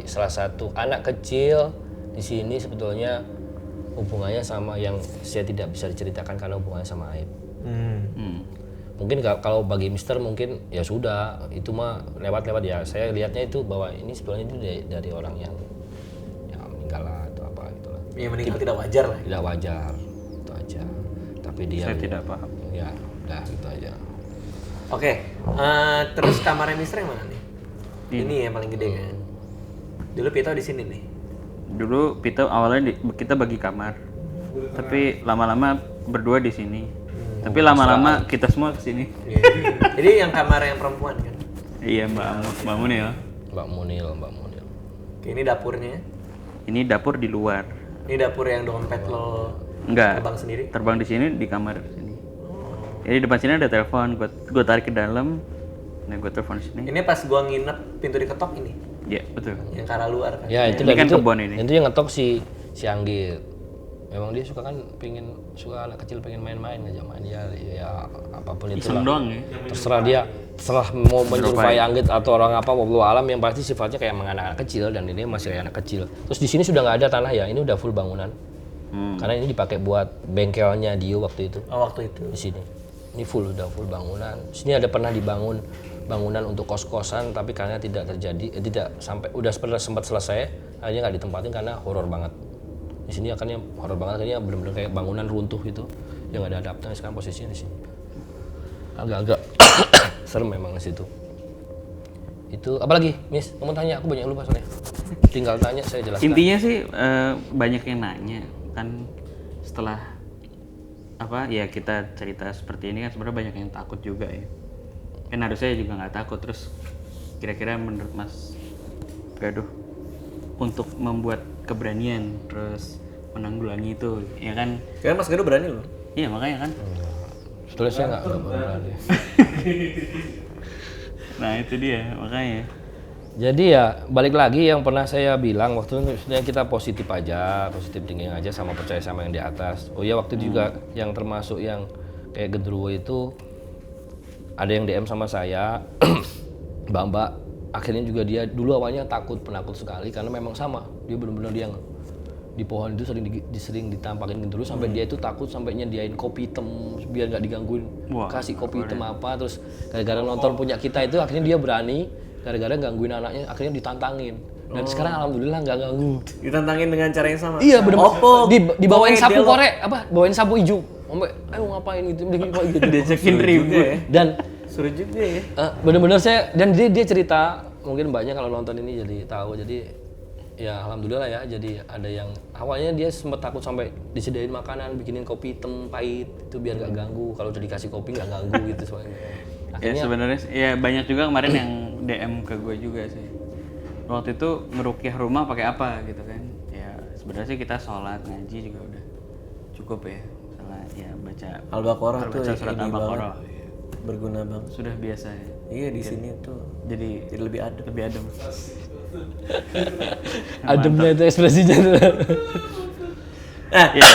salah satu anak kecil di sini sebetulnya hubungannya sama yang saya tidak bisa diceritakan karena hubungannya sama aib. Mungkin kalau bagi Mister mungkin ya sudah itu mah lewat-lewat ya. Saya lihatnya itu bahwa ini sebetulnya itu dari orang yang meninggal lah atau apa gitulah. Yang meninggal tidak wajar lah. Tidak wajar itu aja. Tapi dia Saya tidak paham. ya udah gitu aja. Oke, terus kamarnya Mister yang mana nih? Ini yang paling gede kan? Dulu Pito di sini nih. Dulu Pito awalnya kita bagi kamar, tapi lama-lama berdua di sini. Tapi lama-lama kita semua kesini. Jadi yang kamar yang perempuan kan? Iya Mbak Munil. Mbak Munil. Oke, ini dapurnya. Ini dapur di luar. Ini dapur yang dompet lo Enggak. terbang sendiri. Terbang di sini di kamar sini. Jadi depan sini ada telepon, gue tarik ke dalam, nah gue telepon di sini. Ini pas gua nginep pintu diketok ini, Iya betul. yang ke arah luar kan? Ya itu Ini dari kan itu. kebun ini. Itu yang ngetok si Anggit. Memang dia suka suka anak kecil pengen main-main ngajak main ya apapun itu Iseng doang ya. terserah mau menyerupai Anggit atau orang apa wallahu alam, yang pasti sifatnya kayak anak kecil dan ini masih kayak anak kecil. Terus di sini sudah nggak ada tanah ya, ini udah full bangunan. Karena ini dipakai buat bengkelnya Dio waktu itu. Oh, waktu itu. Di sini. Ini udah full bangunan. Sini ada pernah dibangun bangunan untuk kos-kosan, tapi karena tidak terjadi, tidak sampai udah sempat selesai, akhirnya nggak ditempatin karena horor banget. Di sini akhirnya horor banget, akhirnya benar-benar kayak bangunan runtuh gitu, yang nggak ada adaptasi. Sekarang posisinya di sini. Agak-agak serem memang di situ. Itu apalagi, Miss? Kamu tanya, aku banyak lupa soalnya. Tinggal tanya, saya jelaskan. Intinya sih banyak yang nanya kan setelah apa ya kita cerita seperti ini kan sebenarnya banyak yang takut juga ya. Kan harusnya juga nggak takut. Terus kira-kira menurut Mas Gaduh untuk membuat keberanian terus menanggulangi itu ya kan? Kayaknya Mas Gaduh berani loh. Iya makanya kan. Sebetulnya saya nggak berani. Nah itu dia makanya. Jadi ya balik lagi yang pernah saya bilang waktu itu sebenarnya kita positif thinking aja sama percaya sama yang di atas. Oh ya waktu itu juga yang termasuk yang kayak genderuwo itu ada yang DM sama saya, Mbak, akhirnya juga dia dulu awalnya penakut sekali karena memang sama, dia benar-benar yang di pohon itu sering ditampakin genderuwo sampai dia itu takut sampai nyediain kopi hitam biar nggak digangguin. Wah, kasih kopi hitam apa, terus gara-gara nonton punya kita itu akhirnya dia berani. Gara-gara gangguin anaknya, akhirnya ditantangin. Dan sekarang alhamdulillah nggak ganggu. Ditantangin dengan cara yang sama. Iya bener. Oppo. Dibawain sapu Delok. korek, bawain sapu hijau. Sampai, ayo ngapain gitu, gitu. Diajakin ribut. ya. Dan Suruh juga ya. bener-bener dan dia cerita, mungkin banyak kalau nonton ini jadi tahu. Jadi ya alhamdulillah ya. Jadi ada yang awalnya dia sempat takut sampai disediain makanan, bikinin kopi hitam pahit itu biar nggak ganggu. Kalau udah dikasih kopi nggak ganggu gitu soalnya. Ya sebenarnya ya banyak juga kemarin yang DM ke gue juga sih. Waktu itu ngerukyah rumah pakai apa gitu kan? Ya sebenarnya sih kita sholat ngaji juga udah cukup ya. Salah ya baca Al-Baqarah tuh baca surat ini Al-Baqarah. banget. Berguna banget. Sudah biasa ya. Iya di sini tuh Jadi lebih adem. lebih adem. Ademnya itu ekspresinya tuh.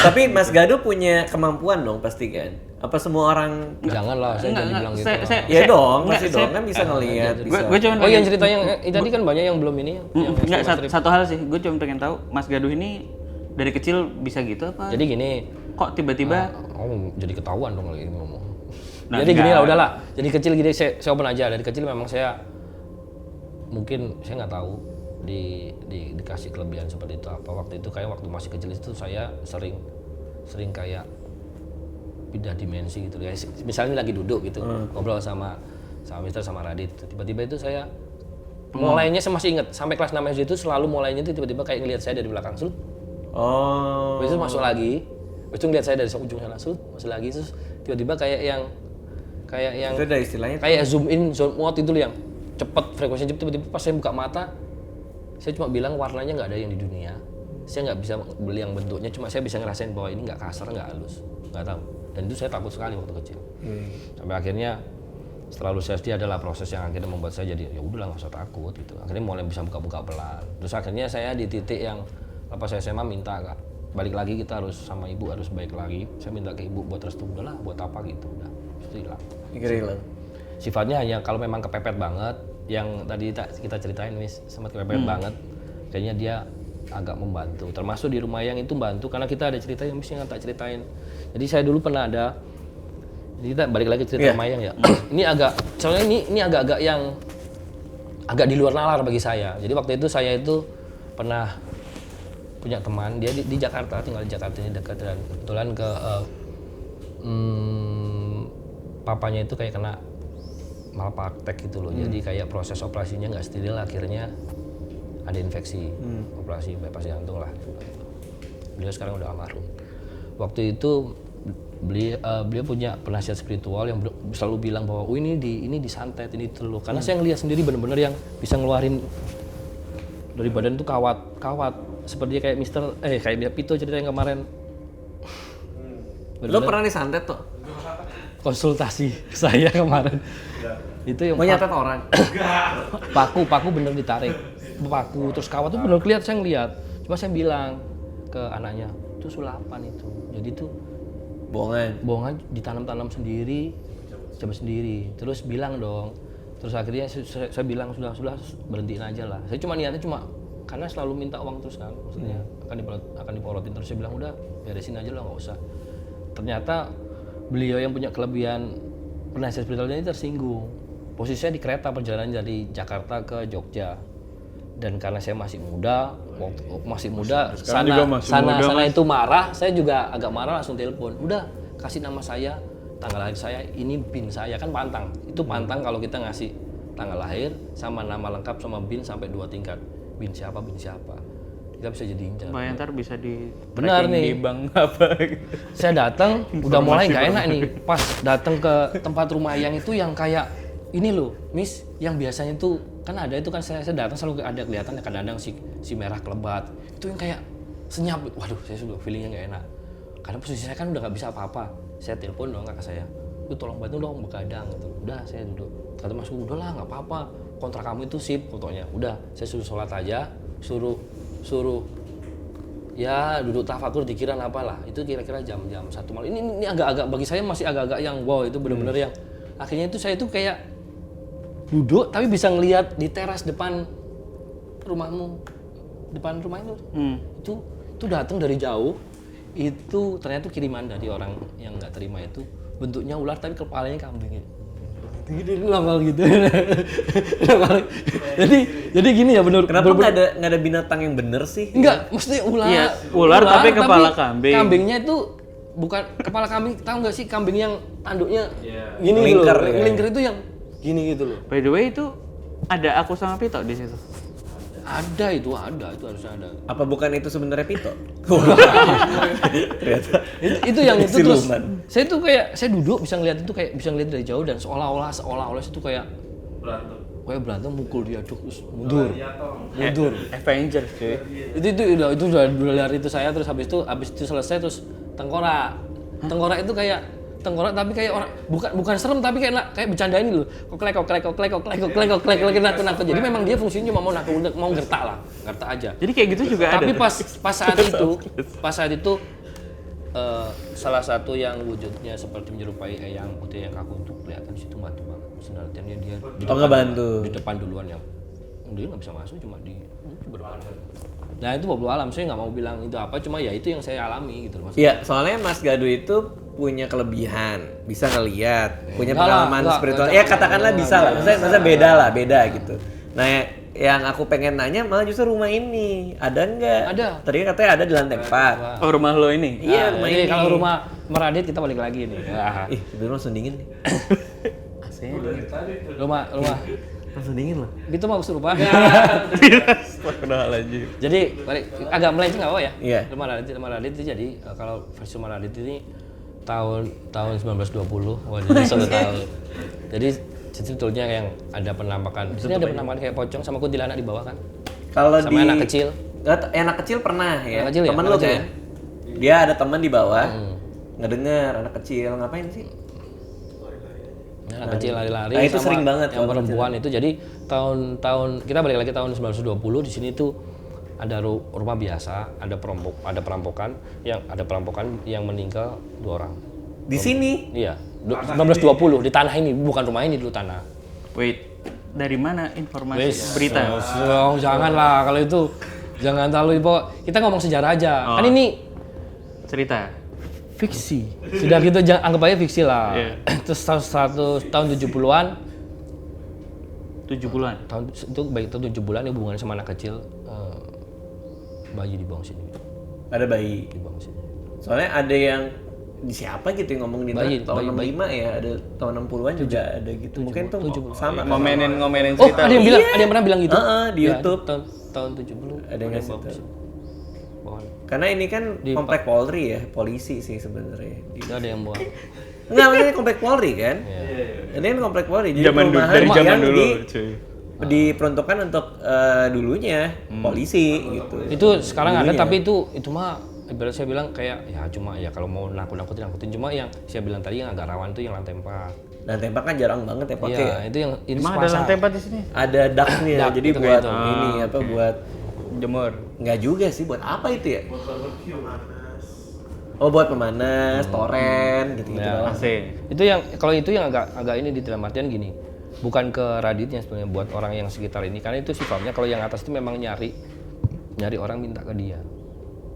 Tapi Mas Gaduh punya kemampuan dong pasti kan? Apa semua orang? Janganlah, saya jangan dibilang gitu. Ya dong, pasti dong kan bisa ngelihat. Bisa. Gue cuma Oh yang cerita yang tadi kan banyak yang belum ini. Yang enggak satu hal sih. Gue cuma pengen tahu Mas Gaduh ini dari kecil bisa gitu apa? Jadi gini, Kok tiba-tiba jadi ketahuan dong kalau ini ngomong. Nah, Jadi gini enggak. lah, udahlah. Jadi kecil gini saya open aja. Dari kecil memang saya mungkin saya nggak tahu dikasih kelebihan seperti itu apa. Waktu itu kayak waktu masih kecil itu saya sering kayak pindah dimensi gitu. Kayak misalnya lagi duduk gitu, ngobrol sama Mister sama Radit. Tiba-tiba itu saya mulainya saya masih ingat sampai kelas 6 SD itu selalu mulainya itu tiba-tiba kayak ngelihat saya dari belakang. Oh. Habis itu masuk lagi, habis itu ngeliat saya dari ujung sana, masuk lagi, terus tiba-tiba kayak yang Itu ada istilahnya. kayak zoom in, zoom out itu loh yang cepet, frekuensinya cepet, tiba-tiba pas saya buka mata, saya cuma bilang warnanya nggak ada yang di dunia, saya nggak bisa beli yang bentuknya, cuma saya bisa ngerasain bahwa ini nggak kasar, nggak halus, nggak tahu, dan itu saya takut sekali waktu kecil, sampai akhirnya setelah lulus SD adalah proses yang akhirnya membuat saya jadi ya udahlah nggak usah takut gitu, akhirnya mulai bisa buka-buka pelan, terus akhirnya saya di titik yang pas saya SMA minta Kak, balik lagi kita harus sama ibu harus baik lagi, saya minta ke ibu buat restu, udahlah buat apa gitu, udah itu hilang. Hilang. Sifatnya hanya kalau memang kepepet banget, yang tadi kita ceritain Miss, sempat kepepet banget, kayaknya dia agak membantu, termasuk di rumah yang itu bantu karena kita ada cerita yang Miss yang tak ceritain. Jadi saya dulu pernah ada, jadi kita balik lagi cerita Mayang ya. Ini agak, soalnya ini agak-agak yang agak di luar nalar bagi saya. Jadi waktu itu saya itu pernah punya teman, dia di Jakarta, tinggal di Jakarta ini dekat, dan kebetulan papanya itu kayak kena malpraktek gitu loh. Jadi kayak proses operasinya nggak steril, akhirnya ada infeksi, operasi bypass jantung lah. Beliau sekarang udah almarhum. Waktu itu beliau punya penasihat spiritual yang selalu bilang bahwa ini disantet, ini itu loh. Karena saya ngelihat sendiri bener-bener yang bisa ngeluarin dari badan itu kawat seperti kayak kayak Pito cerita yang kemarin. Lo pernah disantet tuh? Konsultasi saya kemarin. Itu yang Mau nyatet orang? paku bener ditarik. Paku terus kawat tuh bener kelihatan, saya ngeliat. Cuma saya bilang ke anaknya, itu sulapan itu. Jadi tuh bohongan ditanam-tanam sendiri, coba sendiri. Terus bilang dong. Terus akhirnya saya bilang sudah berhentiin aja lah. Saya cuma niatnya karena selalu minta uang terus kan, maksudnya akan diporotin terus. Saya bilang udah beresin aja lah, nggak usah. Ternyata beliau yang punya kelebihan penasihat spiritualnya ini tersinggung. Posisinya di kereta perjalanan dari Jakarta ke Jogja. Dan karena saya masih muda, sana itu marah, saya juga agak marah, langsung telepon. Udah, kasih nama saya, tanggal lahir saya, ini BIN saya, kan pantang. Itu pantang kalau kita ngasih tanggal lahir sama nama lengkap sama BIN sampai 2 tingkat. BIN siapa. Kita bisa jadi incar. Ntar bisa di benar tracking nih. di bank apa gitu. Saya datang, udah mulai nggak enak nih. Pas datang ke tempat rumah yang itu yang kayak ini loh, Miss, yang biasanya tuh kan ada itu kan saya datang selalu ada kelihatan kadang-kadang si merah kelebat. Itu yang kayak senyap. Waduh, saya sudah feelingnya nggak enak. Karena posisi saya kan udah nggak bisa apa-apa. Saya telepon dong kakak saya. Tolong bantu dong begadang gitu. Udah, saya duduk. Kata Mas, udahlah nggak apa-apa. Kontrak kamu itu sip fotonya. Udah, saya suruh sholat aja, suruh ya duduk tafakur dikiran apalah. Itu kira-kira jam-jam 1 malam. Ini agak-agak bagi saya masih agak-agak yang wow, itu benar-benar yang akhirnya itu saya itu kayak duduk tapi bisa ngelihat di teras depan rumahmu, depan rumah itu datang dari jauh. Itu ternyata kiriman dari orang yang nggak terima, itu bentuknya ular tapi kepalanya kambing gitu nongol gitu. jadi gini ya bener. Kenapa nggak ada binatang yang bener sih? Enggak, maksudnya ular. Iya, ular tapi kepala kambing. Kambingnya itu bukan kepala kambing, tahu nggak sih kambing yang tanduknya gini Melingkar, gitu loh. ya. Melingkar itu yang gini gitu loh. By the way, itu ada aku sama Pito di situ. Ada itu harusnya ada. Apa bukan itu sebenarnya Pito? itu yang itu terus. Siluman. Saya tuh kayak saya duduk bisa ngeliat itu kayak bisa ngeliat dari jauh dan seolah-olah itu kayak berantem mukul dia terus mundur. Avengers cuy. Itu udah lari itu saya, terus habis itu selesai terus tengkorak itu kayak tengkorak tapi kayak orang bukan serem tapi kayak bercanda ini loh. Koklek nakut. Jadi memang dia fungsinya cuma mau gertak aja. Jadi kayak gitu juga Tapi ada. pas saat itu salah satu yang wujudnya seperti menyerupai eyang putih yang kaku itu kelihatan di situ bantu banget. Sebenarnya dia ngebantu. di depan duluan yang dia nggak bisa masuk cuma di berdepan. Nah itu wallahu alam, saya nggak mau bilang itu apa, cuma ya itu yang saya alami gitu maksudnya. Iya, soalnya Mas Gadu itu punya kelebihan, bisa ngelihat, punya pengalaman spiritual. Ya katakanlah bisa lah, maksudnya beda gitu. Nah, yang aku pengen nanya malah justru rumah ini, ada nggak? Ada. Tadi katanya ada di lantai 4. Oh, rumah lo ini? Iya, rumah Jadi ini. kalau rumah Meradit kita balik lagi nih. Ih, bener langsung dingin nih. AC-nya dingin. Rumah Langsung dingin loh. itu mau kesurupan. Astagfirullahaladzim. Jadi agak melenceng nggak apa ya? Iya. Rumah Radit itu jadi kalau versi rumah Radit ini tahun 1920, jadi 1 tahun. Jadi sebetulnya yang ada penampakan. Di sini ada penampakan kayak pocong sama kuntilanak di bawah kan? Kalau Sama anak kecil. Anak kecil pernah ya. Anak kecil ya? Temen Anak lo kecil kan? Dia ada teman di bawah. Ngedenger anak kecil ngapain sih? Anak kecil lari-lari. Nah, itu sama sering banget yang kalau perempuan itu. Jadi tahun kita balik lagi tahun 1920 di sini tuh ada rumah biasa, ada perampokan yang meninggal 2 orang. Di sini? Iya, 1920 di tanah ini, bukan rumah ini dulu tanah. Wait, dari mana informasi berita? Janganlah kalau itu, jangan terlalu kita ngomong sejarah aja. Kan ini Cerita. fiksi. Sudah gitu anggap aja fiksi lah. Iya. Terus tahun 70-an 70-an. itu baik tahun 70-an ini hubungannya sama anak kecil, bayi dibuang sini. Ada bayi. Dibuang sini. Soalnya ada yang siapa gitu yang ngomong di Bayi, tahun bayi. 65 ya, ada tahun 60-an juga ada gitu. Mungkin tuh sama kan. ngomenin Oh, cerita. ada yang pernah bilang gitu. Di Ya, YouTube tahun 70. ada yang ngasih tahu. Bawa. Karena ini kan komplek Polri ya, polisi sih sebenarnya. Itu ada yang bawa. Enggak, maksudnya komplek Polri kan? Ini kan komplek Polri. Jadi perumahan dari zaman yang dulu, cuy. diperuntukkan untuk dulunya polisi gitu. Itu sekarang ada, tapi itu mah ibarat saya bilang kayak ya cuma ya kalau mau nakutin cuma yang saya bilang tadi yang agak rawan itu yang lantai 4. Dan tembak kan jarang banget ya pakai. Iya, itu yang ini Emang ada lantai 4 di sini? Ada ductnya, Duct, jadi itu buat kayak itu. ini apa buat Jemur. nggak juga sih, buat apa itu ya? Oh, buat pemanas, toren gitu-gitu Ya. doang. AC. Itu yang kalau itu yang agak ini di dalam artian gini. Bukan ke Raditnya sebenarnya, buat orang yang sekitar ini, karena itu sifatnya kalau yang atas itu memang nyari orang minta ke dia.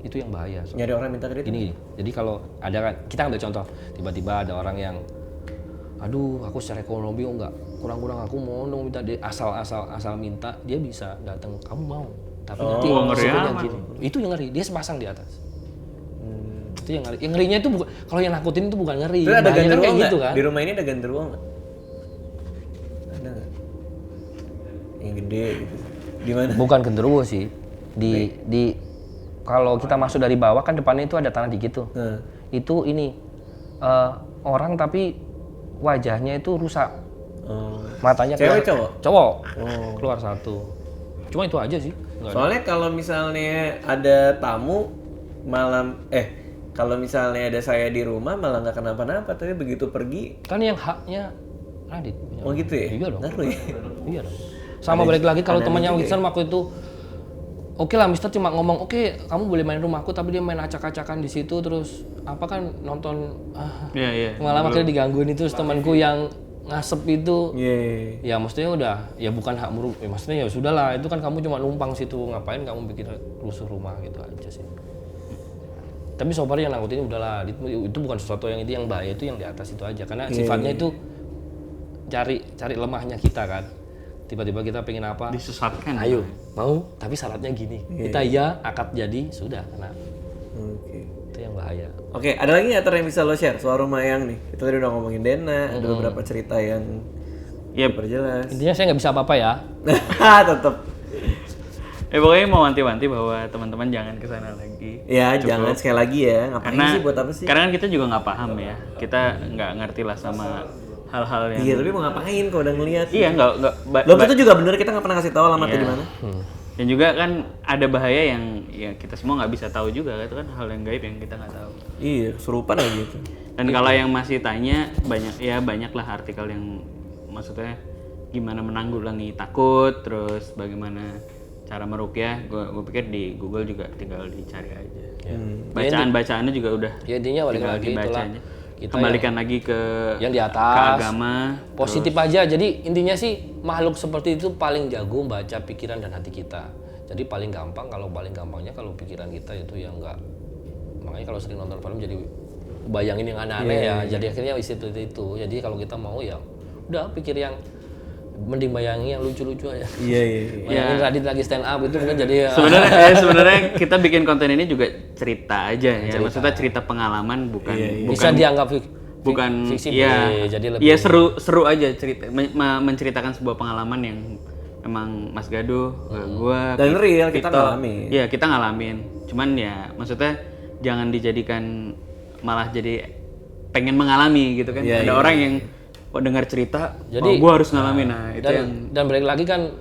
Itu yang bahaya. So. Nyari orang minta kredit. Gini. Jadi kalau ada kan, kita ambil contoh, tiba-tiba ada orang yang aduh, aku secara ekonomi enggak kurang-kurang, aku mau dong minta dia asal minta, dia bisa datang, kamu mau. Tapi nanti ngeri resikonya amat. gini. Itu yang ngeri, dia sepasang di atas. Itu yang ngeri. Yang ngerinya itu bukan, kalau yang nakutin itu bukan ngeri. Terus ada Bahayanya genderuwo kayak nggak? gitu kan. Di rumah ini ada genderuwo nggak? Ada nggak? Yang gede gitu. Di mana? Bukan genderuwo sih. Di kalau kita masuk dari bawah kan depannya itu ada tanah dikit tuh. Itu ini orang tapi wajahnya itu rusak. Matanya Cewek, keluar- cowok? Cowok. Keluar satu. Cuma itu aja sih. Nggak ada. Soalnya kalau misalnya ada tamu malam kalau misalnya ada saya di rumah malah nggak kenapa-napa, tapi begitu pergi Kan yang haknya Radit. oh gitu ya? Iya dong. Ngaruh ya? Iya dong. Sama balik lagi kalau temannya Winston waktu itu oke lah, Mister cuma ngomong, oke, kamu boleh main rumahku, tapi dia main acak-acakan di situ, terus apa kan nonton Iya. pengalaman akhirnya digangguin itu, terus temanku yang ngasep itu, Iya. ya maksudnya udah, ya bukan hak muru, ya maksudnya ya sudahlah, itu kan kamu cuma numpang situ, ngapain kamu bikin rusuh rumah gitu aja sih. Tapi so far yang nakutin udahlah, itu bukan sesuatu yang itu yang bahaya, itu yang di atas itu aja, karena sifatnya itu cari lemahnya kita kan. Tiba-tiba kita pengen apa? Disesatkan. Ayo, mau, tapi syaratnya gini. Kita iya, akad jadi, sudah. Nah, Oke. itu yang bahaya. Oke, ada lagi nggak yang bisa lo share soal rumah yang nih? Kita tadi udah ngomongin Dena, ada beberapa cerita yang Iya. perjelas. Intinya saya nggak bisa apa-apa ya. Tetep. Pokoknya mau wanti-wanti bahwa teman-teman jangan kesana lagi. Ya, jangan sekali lagi ya. Ngapain Karena sih, buat apa sih? Karena kan kita juga nggak paham ya. Kita nggak ngerti lah sama hal-hal yang. Iya, tapi mau ngapain kalau udah ngeliat? Iya nggak. Lo itu juga bener, kita nggak pernah kasih tahu alamatnya di mana. Dan juga kan ada bahaya yang ya kita semua nggak bisa tahu juga. Itu kan hal yang gaib yang kita nggak tahu. Iya, kesurupan aja gitu. Dan kalau yang masih tanya banyaklah artikel yang maksudnya gimana menanggulangi takut, terus bagaimana cara meruqyah. Gue pikir di Google juga tinggal dicari aja. Bacaan-bacaannya juga udah. Ya intinya balik tinggal lagi dibaca itulah. aja. Kita Kembalikan lagi ke yang di ke atas, agama. positif aja. Jadi intinya sih makhluk seperti itu paling jago baca pikiran dan hati kita. Jadi paling gampangnya kalau pikiran kita itu yang enggak. Makanya kalau sering nonton film jadi bayangin yang aneh-aneh ya. Jadi akhirnya isi itu. Jadi kalau kita mau ya udah pikir yang mending bayangin yang lucu-lucu aja. Iya. Bayangin Radit lagi stand up itu mungkin jadi Sebenarnya kita bikin konten ini juga cerita aja ya. Maksudnya cerita pengalaman bukan bisa dianggap bukan fiksi ya, jadi lebih ya seru aja cerita menceritakan sebuah pengalaman yang emang Mas Gaduh, gua Dan real, kita ngalamin. Iya, kita ngalamin. Cuman ya maksudnya jangan dijadikan malah jadi pengen mengalami gitu kan. Ada orang yang dengar cerita, Jadi, gua harus ngalamin. Nah, itu yang dan balik lagi kan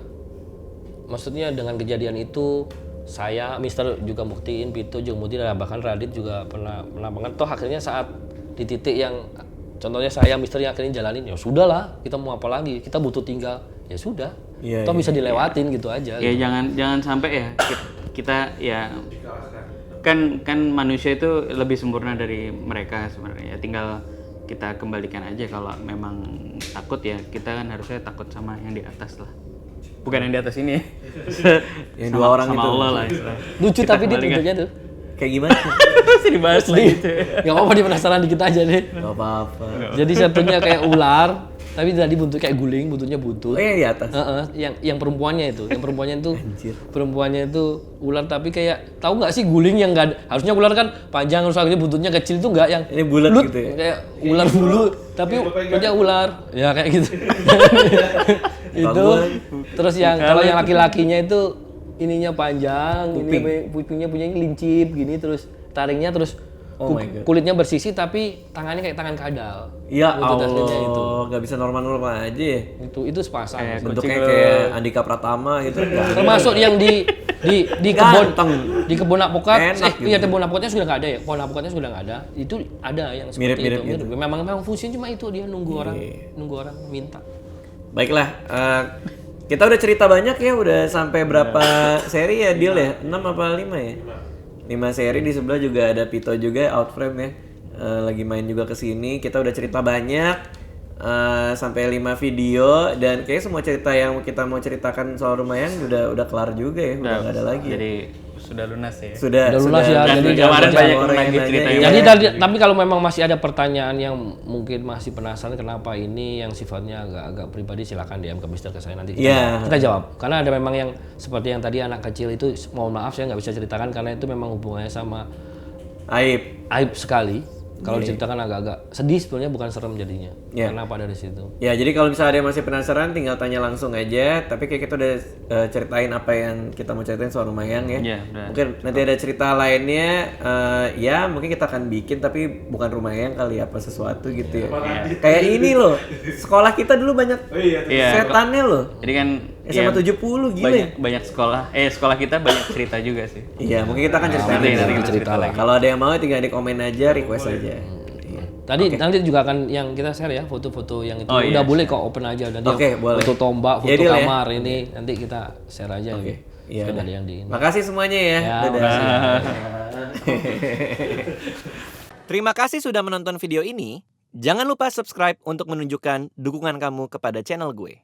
maksudnya dengan kejadian itu saya Mister juga buktiin, Pito juga buktiin, dan bahkan Radit juga pernah banget. Toh akhirnya saat di titik yang contohnya saya Mister yang akhirnya jalanin, ya sudahlah, kita mau apa lagi, kita butuh tinggal, ya sudah, toh bisa dilewatin gitu aja. ya jangan sampai ya kita ya kan manusia itu lebih sempurna dari mereka sebenarnya. Ya tinggal kita kembalikan aja. Kalau memang takut ya kita kan harusnya takut sama yang di atas lah, bukan yang di atas ini ya. Yang dua orang sama itu. Allah lah istilahnya. Lucu tapi dia tunjuknya tuh. Kayak gimana? Masih dibahas lagi itu. Gak apa-apa, dia penasaran dikit aja deh. Gak apa-apa. Jadi satunya kayak ular, Tapi tadi buntut kayak guling, buntutnya buntut. Oh yang di atas. Yang perempuannya itu, perempuannya itu ular tapi kayak tahu nggak sih guling yang nggak ada, harusnya ular kan panjang terus akhirnya buntutnya kecil itu nggak yang Ini bulat lut, gitu ya? kayak ular bulu tapi punya ular ya kayak gitu. Itu terus yang kalau yang laki-lakinya itu ininya panjang, ini kupingnya punya lincip gini terus taringnya terus Oh my God. kulitnya bersisi tapi tangannya kayak tangan kadal. Ya Buntut aslinya itu. Allah, nggak bisa normal-normal aja ya. Itu sepasang. Bentuknya kayak Andika Pratama gitu. Termasuk yang di kebun Ganteng. di kebun apokat Enak iya gitu. kebun apokatnya sudah nggak ada ya, pohon apokatnya sudah nggak ada, itu ada yang seperti Mirip-mirip itu gitu. memang fungsinya cuma itu, dia nunggu orang minta. Baiklah, kita udah cerita banyak ya, udah sampai berapa seri ya Dil ya? 6 apa 5 ya? 5 seri, di sebelah juga ada Pito juga out frame ya. Lagi main juga ke sini. Kita udah cerita banyak sampai 5 video dan kayak semua cerita yang kita mau ceritakan soal Rumayang udah kelar juga ya, udah nggak ada lagi. Jadi sudah lunas ya. Sudah lunas ya, Dan jadi kemarin jangan banyak orang lagi yang cerita nanya, yang Jadi tapi kalau memang masih ada pertanyaan yang mungkin masih penasaran kenapa ini yang sifatnya agak pribadi, silakan DM ke Mister ke saya nanti kita jawab. Karena ada memang yang seperti yang tadi anak kecil itu, mohon maaf saya nggak bisa ceritakan karena itu memang hubungannya sama aib sekali. Kalau diceritakan agak-agak sedih sebetulnya, bukan serem jadinya. Kenapa dari situ? Ya, jadi kalau misalnya ada yang masih penasaran tinggal tanya langsung aja. Tapi kayak kita udah ceritain apa yang kita mau ceritain soal Rumayang ya. Iya, udah. Mungkin nanti ada cerita lainnya, ya mungkin kita akan bikin tapi bukan Rumayang kali, apa sesuatu gitu ya. Kayak ini loh, sekolah kita dulu banyak setannya loh. Jadi kan SMA 70 gila ya. banyak sekolah kita banyak cerita juga sih. Iya, mungkin kita akan ceritain nanti kita cerita lagi. Kalau ada yang mau tinggal di komen aja, request aja. Iya. Tadi nanti juga akan yang kita share ya foto-foto yang itu udah boleh kok open aja, dan boleh. foto tombak, foto Deal ya. kamar ini nanti kita share aja. Iya. Ada yang di ini. Makasih semuanya ya. Dadah. Terima kasih sudah menonton video ini. Jangan lupa subscribe untuk menunjukkan dukungan kamu kepada channel gue.